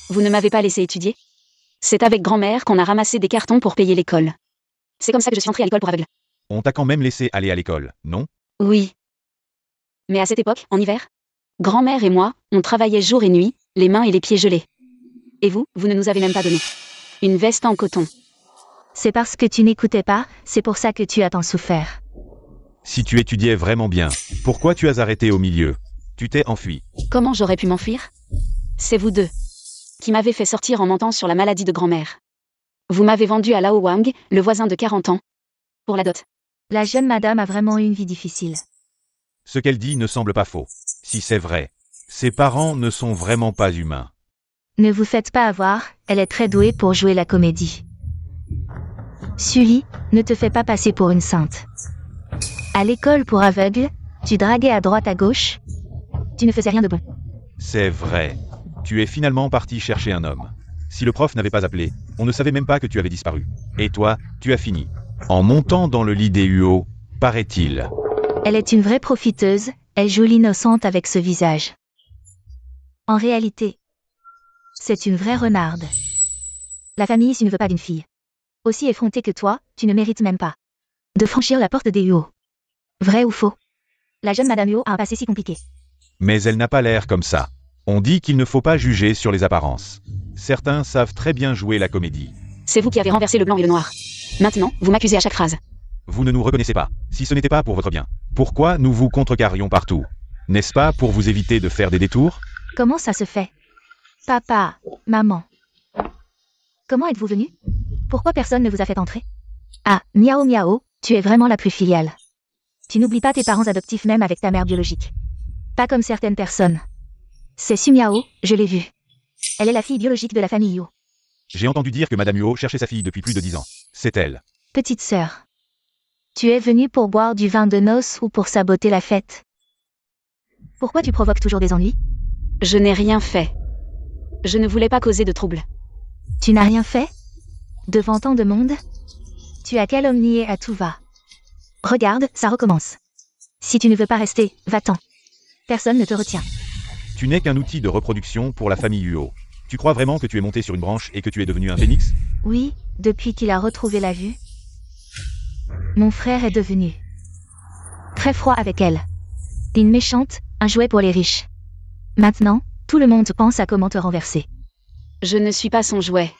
Vous ne m'avez pas laissé étudier? C'est avec grand-mère qu'on a ramassé des cartons pour payer l'école. C'est comme ça que je suis entrée à l'école pour aveugles. On t'a quand même laissé aller à l'école, non? Oui. Mais à cette époque, en hiver, grand-mère et moi, on travaillait jour et nuit, les mains et les pieds gelés. Et vous ne nous avez même pas donné une veste en coton. C'est parce que tu n'écoutais pas, c'est pour ça que tu as tant souffert. Si tu étudiais vraiment bien, pourquoi tu as arrêté au milieu? Tu t'es enfui. Comment j'aurais pu m'enfuir? C'est vous deux qui m'avez fait sortir en mentant sur la maladie de grand-mère. Vous m'avez vendu à Lao Wang, le voisin de 40 ans, pour la dot. La jeune madame a vraiment eu une vie difficile. Ce qu'elle dit ne semble pas faux. Si c'est vrai, ses parents ne sont vraiment pas humains. Ne vous faites pas avoir, elle est très douée pour jouer la comédie. Sully, ne te fais pas passer pour une sainte. À l'école pour aveugles, tu draguais à droite à gauche. Tu ne faisais rien de bon. C'est vrai. Tu es finalement parti chercher un homme. Si le prof n'avait pas appelé, on ne savait même pas que tu avais disparu. Et toi, tu as fini. En montant dans le lit des Huo, paraît-il. Elle est une vraie profiteuse, elle joue l'innocente avec ce visage. En réalité, c'est une vraie renarde. La famille ici ne veut pas d'une fille. Aussi effrontée que toi, tu ne mérites même pas de franchir la porte des Huo. Vrai ou faux? La jeune Madame Huo a un passé si compliqué. Mais elle n'a pas l'air comme ça. On dit qu'il ne faut pas juger sur les apparences. Certains savent très bien jouer la comédie. C'est vous qui avez renversé le blanc et le noir. Maintenant, vous m'accusez à chaque phrase. Vous ne nous reconnaissez pas. Si ce n'était pas pour votre bien, pourquoi nous vous contrecarrions partout? N'est-ce pas pour vous éviter de faire des détours? Comment ça se fait? Papa, maman. Comment êtes-vous venus? Pourquoi personne ne vous a fait entrer? Ah, Miao Miao, tu es vraiment la plus filiale. Tu n'oublies pas tes parents adoptifs même avec ta mère biologique. Pas comme certaines personnes. C'est Sumiao, je l'ai vue. Elle est la fille biologique de la famille Yuo. J'ai entendu dire que Madame Huo cherchait sa fille depuis plus de 10 ans. C'est elle. Petite sœur. Tu es venue pour boire du vin de noces ou pour saboter la fête? Pourquoi tu provoques toujours des ennuis? Je n'ai rien fait. Je ne voulais pas causer de troubles. Tu n'as rien fait? Devant tant de monde? Tu as calomnié à tout va. Regarde, ça recommence. Si tu ne veux pas rester, va-t'en. Personne ne te retient. Tu n'es qu'un outil de reproduction pour la famille Huo. Tu crois vraiment que tu es monté sur une branche et que tu es devenu un phénix? Oui, depuis qu'il a retrouvé la vue. Mon frère est devenu très froid avec elle. Une méchante, un jouet pour les riches. Maintenant, tout le monde pense à comment te renverser. Je ne suis pas son jouet.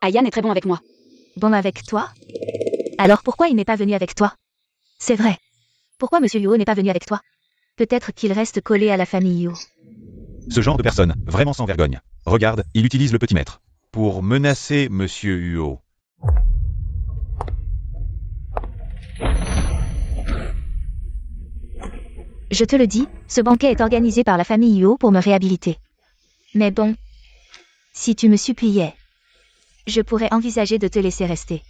Ayan est très bon avec moi. Bon avec toi? Alors pourquoi il n'est pas venu avec toi? C'est vrai. Pourquoi Monsieur Yuo n'est pas venu avec toi? Peut-être qu'il reste collé à la famille Yuo. Ce genre de personne, vraiment sans vergogne. Regarde, il utilise le petit maître pour menacer Monsieur Huo. Je te le dis, ce banquet est organisé par la famille Yuo pour me réhabiliter. Mais bon, si tu me suppliais, je pourrais envisager de te laisser rester.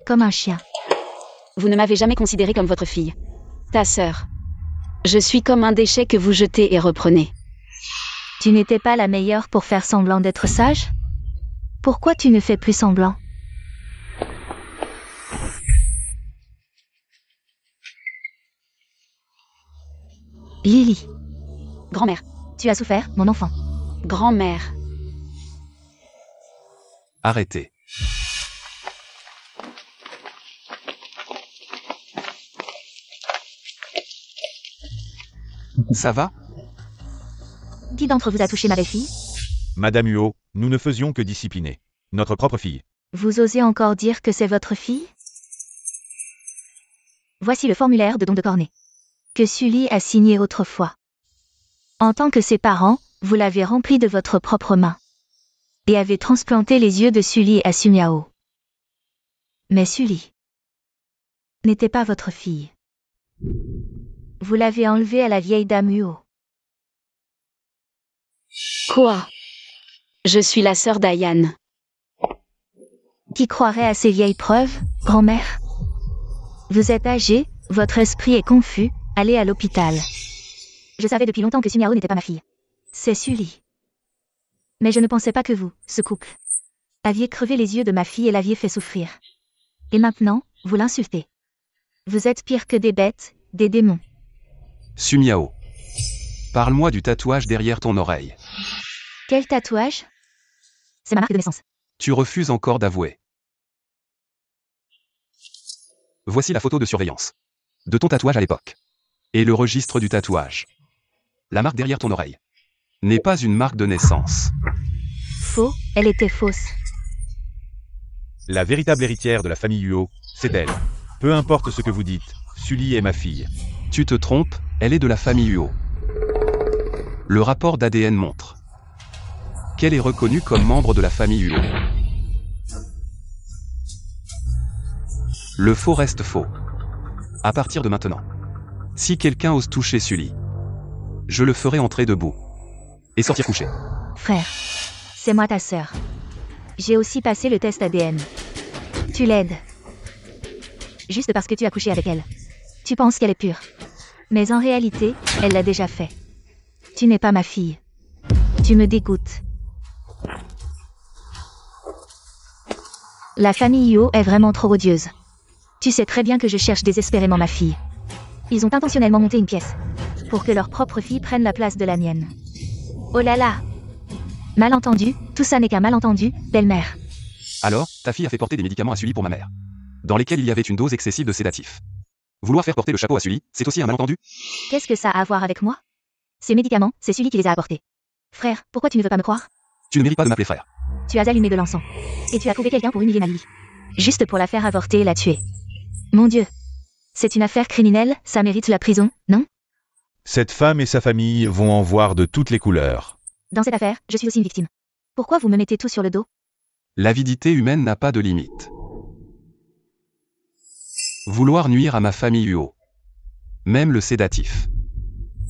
Comme un chien. Vous ne m'avez jamais considérée comme votre fille. Ta sœur. Je suis comme un déchet que vous jetez et reprenez. Tu n'étais pas la meilleure pour faire semblant d'être sage? Pourquoi tu ne fais plus semblant? Lily. Grand-mère. Tu as souffert, mon enfant. Grand-mère. Arrêtez. Ça va? Qui d'entre vous a touché ma belle-fille? Madame Huo, nous ne faisions que discipliner notre propre fille. Vous osez encore dire que c'est votre fille? Voici le formulaire de don de cornet que Sully a signé autrefois. En tant que ses parents, vous l'avez rempli de votre propre main et avez transplanté les yeux de Sully à Sumiao. Mais Sully n'était pas votre fille. Vous l'avez enlevée à la vieille dame Huo. Quoi? Je suis la sœur d'Ayan. Qui croirait à ces vieilles preuves, grand-mère? Vous êtes âgée, votre esprit est confus, allez à l'hôpital. Je savais depuis longtemps que Sumiao n'était pas ma fille. C'est Sully. Mais je ne pensais pas que vous, ce couple, aviez crevé les yeux de ma fille et l'aviez fait souffrir. Et maintenant, vous l'insultez. Vous êtes pire que des bêtes, des démons. Sumiao. Parle-moi du tatouage derrière ton oreille. Quel tatouage? C'est ma marque de naissance. Tu refuses encore d'avouer. Voici la photo de surveillance. De ton tatouage à l'époque. Et le registre du tatouage. La marque derrière ton oreille n'est pas une marque de naissance. Faux, elle était fausse. La véritable héritière de la famille Huo, c'est elle. Peu importe ce que vous dites, Sully est ma fille. Tu te trompes, elle est de la famille Huo. Le rapport d'ADN montre qu'elle est reconnue comme membre de la famille Huo. Le faux reste faux. À partir de maintenant, si quelqu'un ose toucher Sully, je le ferai entrer debout et sortir couché. Frère, c'est moi ta sœur. J'ai aussi passé le test ADN. Tu l'aides. Juste parce que tu as couché avec elle. Tu penses qu'elle est pure. Mais en réalité, elle l'a déjà fait. Tu n'es pas ma fille. Tu me dégoûtes. La famille Huo est vraiment trop odieuse. Tu sais très bien que je cherche désespérément ma fille. Ils ont intentionnellement monté une pièce pour que leur propre fille prenne la place de la mienne. Oh là là! Malentendu, tout ça n'est qu'un malentendu, belle-mère. Alors, ta fille a fait porter des médicaments à Sully pour ma mère, dans lesquels il y avait une dose excessive de sédatifs. Vouloir faire porter le chapeau à Sully, c'est aussi un malentendu? Qu'est-ce que ça a à voir avec moi? Ces médicaments, c'est Sully qui les a apportés. Frère, pourquoi tu ne veux pas me croire? Tu ne mérites pas de m'appeler frère. Tu as allumé de l'encens. Et tu as trouvé quelqu'un pour humilier Mali. Juste pour la faire avorter et la tuer. Mon Dieu. C'est une affaire criminelle, ça mérite la prison, non? Cette femme et sa famille vont en voir de toutes les couleurs. Dans cette affaire, je suis aussi une victime. Pourquoi vous me mettez tout sur le dos? L'avidité humaine n'a pas de limite. Vouloir nuire à ma famille Huo. Même le sédatif.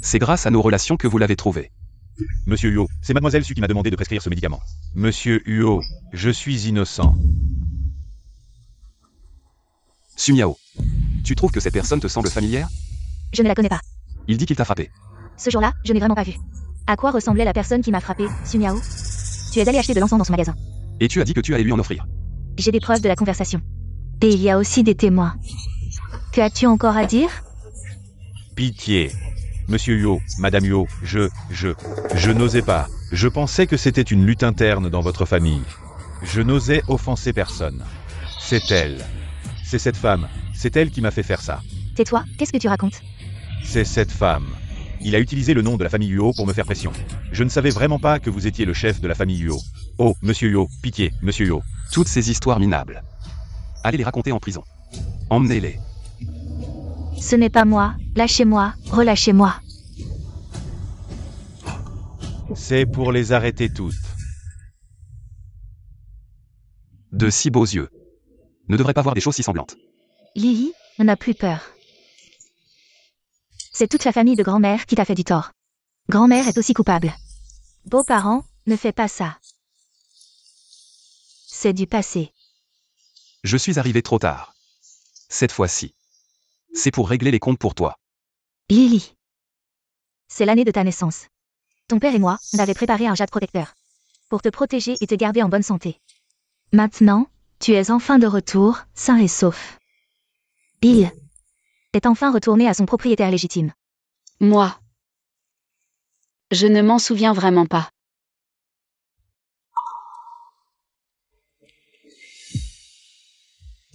C'est grâce à nos relations que vous l'avez trouvé. Monsieur Huo, c'est mademoiselle Su qui m'a demandé de prescrire ce médicament. Monsieur Huo, je suis innocent. Sumiao. Tu trouves que cette personne te semble familière? Je ne la connais pas. Il dit qu'il t'a frappé. Ce jour-là, je n'ai vraiment pas vu. À quoi ressemblait la personne qui m'a frappé, Sumiao? Tu es allé acheter de l'encens dans son magasin. Et tu as dit que tu allais lui en offrir. J'ai des preuves de la conversation. Et il y a aussi des témoins. Que as-tu encore à dire? Pitié. Monsieur Huo, Madame Huo, je n'osais pas. Je pensais que c'était une lutte interne dans votre famille. Je n'osais offenser personne. C'est elle. C'est cette femme. C'est elle qui m'a fait faire ça. Tais-toi, qu'est-ce que tu racontes? C'est cette femme. Il a utilisé le nom de la famille Huo pour me faire pression. Je ne savais vraiment pas que vous étiez le chef de la famille Huo. Oh, Monsieur Huo, pitié, Monsieur Huo. Toutes ces histoires minables. Allez les raconter en prison. Emmenez-les. Ce n'est pas moi, lâchez-moi, relâchez-moi. C'est pour les arrêter toutes. De si beaux yeux. Ne devrait pas voir des choses si semblantes. Lily, on n'a plus peur. C'est toute la famille de grand-mère qui t'a fait du tort. Grand-mère est aussi coupable. Beaux-parents, ne fais pas ça. C'est du passé. Je suis arrivé trop tard. Cette fois-ci. C'est pour régler les comptes pour toi. Lily. C'est l'année de ta naissance. Ton père et moi, on avait préparé un jade protecteur. Pour te protéger et te garder en bonne santé. Maintenant, tu es enfin de retour, sain et sauf. Il est enfin retourné à son propriétaire légitime. Moi. Je ne m'en souviens vraiment pas.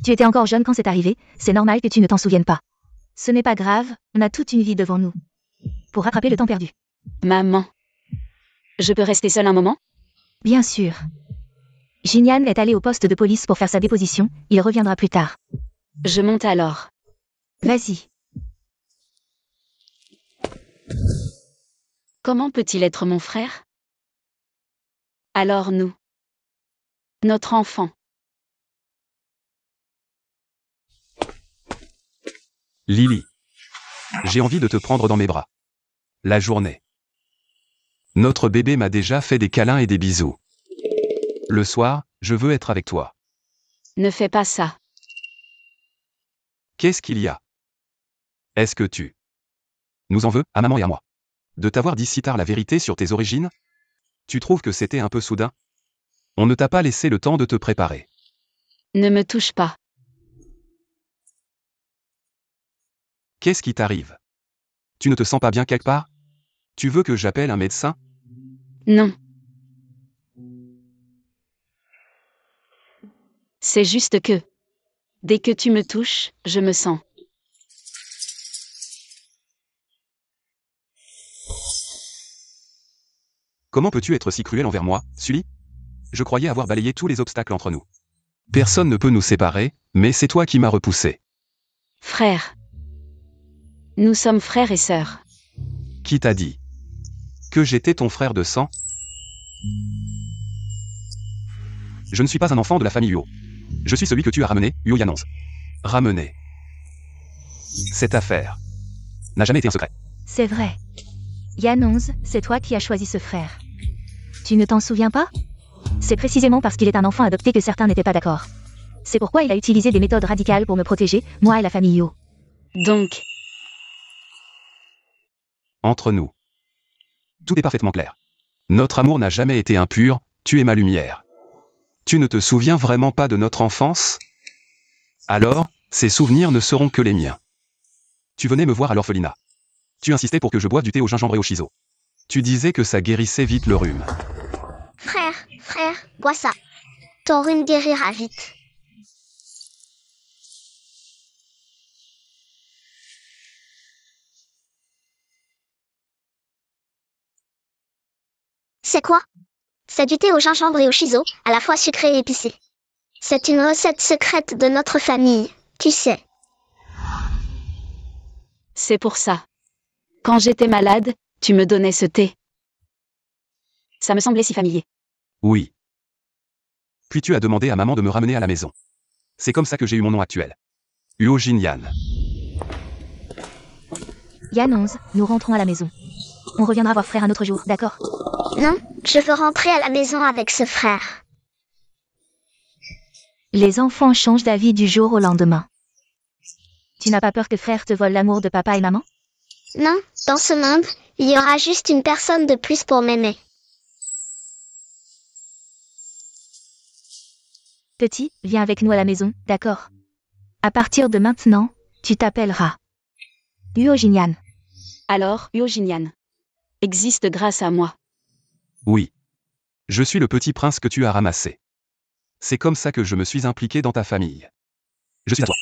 Tu étais encore jeune quand c'est arrivé, c'est normal que tu ne t'en souviennes pas. Ce n'est pas grave, on a toute une vie devant nous. Pour rattraper le temps perdu. Maman. Je peux rester seule un moment? Bien sûr. Jinyan est allé au poste de police pour faire sa déposition, il reviendra plus tard. Je monte alors. Vas-y. Comment peut-il être mon frère? Alors nous. Notre enfant. Lily. J'ai envie de te prendre dans mes bras. La journée. Notre bébé m'a déjà fait des câlins et des bisous. Le soir, je veux être avec toi. Ne fais pas ça. Qu'est-ce qu'il y a? Est-ce que tu nous en veux, à maman et à moi, de t'avoir dit si tard la vérité sur tes origines? Tu trouves que c'était un peu soudain? On ne t'a pas laissé le temps de te préparer. Ne me touche pas. Qu'est-ce qui t'arrive? Tu ne te sens pas bien quelque part? Tu veux que j'appelle un médecin? Non. C'est juste que, dès que tu me touches, je me sens. Comment peux-tu être si cruel envers moi, Sully? Je croyais avoir balayé tous les obstacles entre nous. Personne ne peut nous séparer, mais c'est toi qui m'as repoussé. Frère. Nous sommes frères et sœurs. Qui t'a dit que j'étais ton frère de sang? Je ne suis pas un enfant de la famille Huo. Je suis celui que tu as ramené, Huo Yanonze. Ramené. Cette affaire n'a jamais été un secret. C'est vrai. Yanonze, c'est toi qui as choisi ce frère. Tu ne t'en souviens pas? C'est précisément parce qu'il est un enfant adopté que certains n'étaient pas d'accord. C'est pourquoi il a utilisé des méthodes radicales pour me protéger, moi et la famille Yo. Donc, Entre nous, tout est parfaitement clair. Notre amour n'a jamais été impur, tu es ma lumière. Tu ne te souviens vraiment pas de notre enfance? Alors, ces souvenirs ne seront que les miens. Tu venais me voir à l'orphelinat. Tu insistais pour que je boive du thé au gingembre et au shiso. Tu disais que ça guérissait vite le rhume. Frère, bois ça. Ton rhume guérira vite. C'est quoi? C'est du thé au gingembre et au shiso, à la fois sucré et épicé. C'est une recette secrète de notre famille, tu sais. c'est pour ça. Quand j'étais malade, tu me donnais ce thé. Ça me semblait si familier. Oui. Puis tu as demandé à maman de me ramener à la maison. C'est comme ça que j'ai eu mon nom actuel. Huo Jinyan. Yanonze, nous rentrons à la maison. On reviendra voir frère un autre jour, d'accord? Non, je veux rentrer à la maison avec ce frère. Les enfants changent d'avis du jour au lendemain. Tu n'as pas peur que frère te vole l'amour de papa et maman? Non, dans ce monde, il y aura juste une personne de plus pour m'aimer. Petit, viens avec nous à la maison, d'accord? À partir de maintenant, tu t'appelleras Huo Jinyan. Alors, Huo Jinyan existe grâce à moi. Oui. Je suis le petit prince que tu as ramassé. C'est comme ça que je me suis impliqué dans ta famille. Je suis à toi.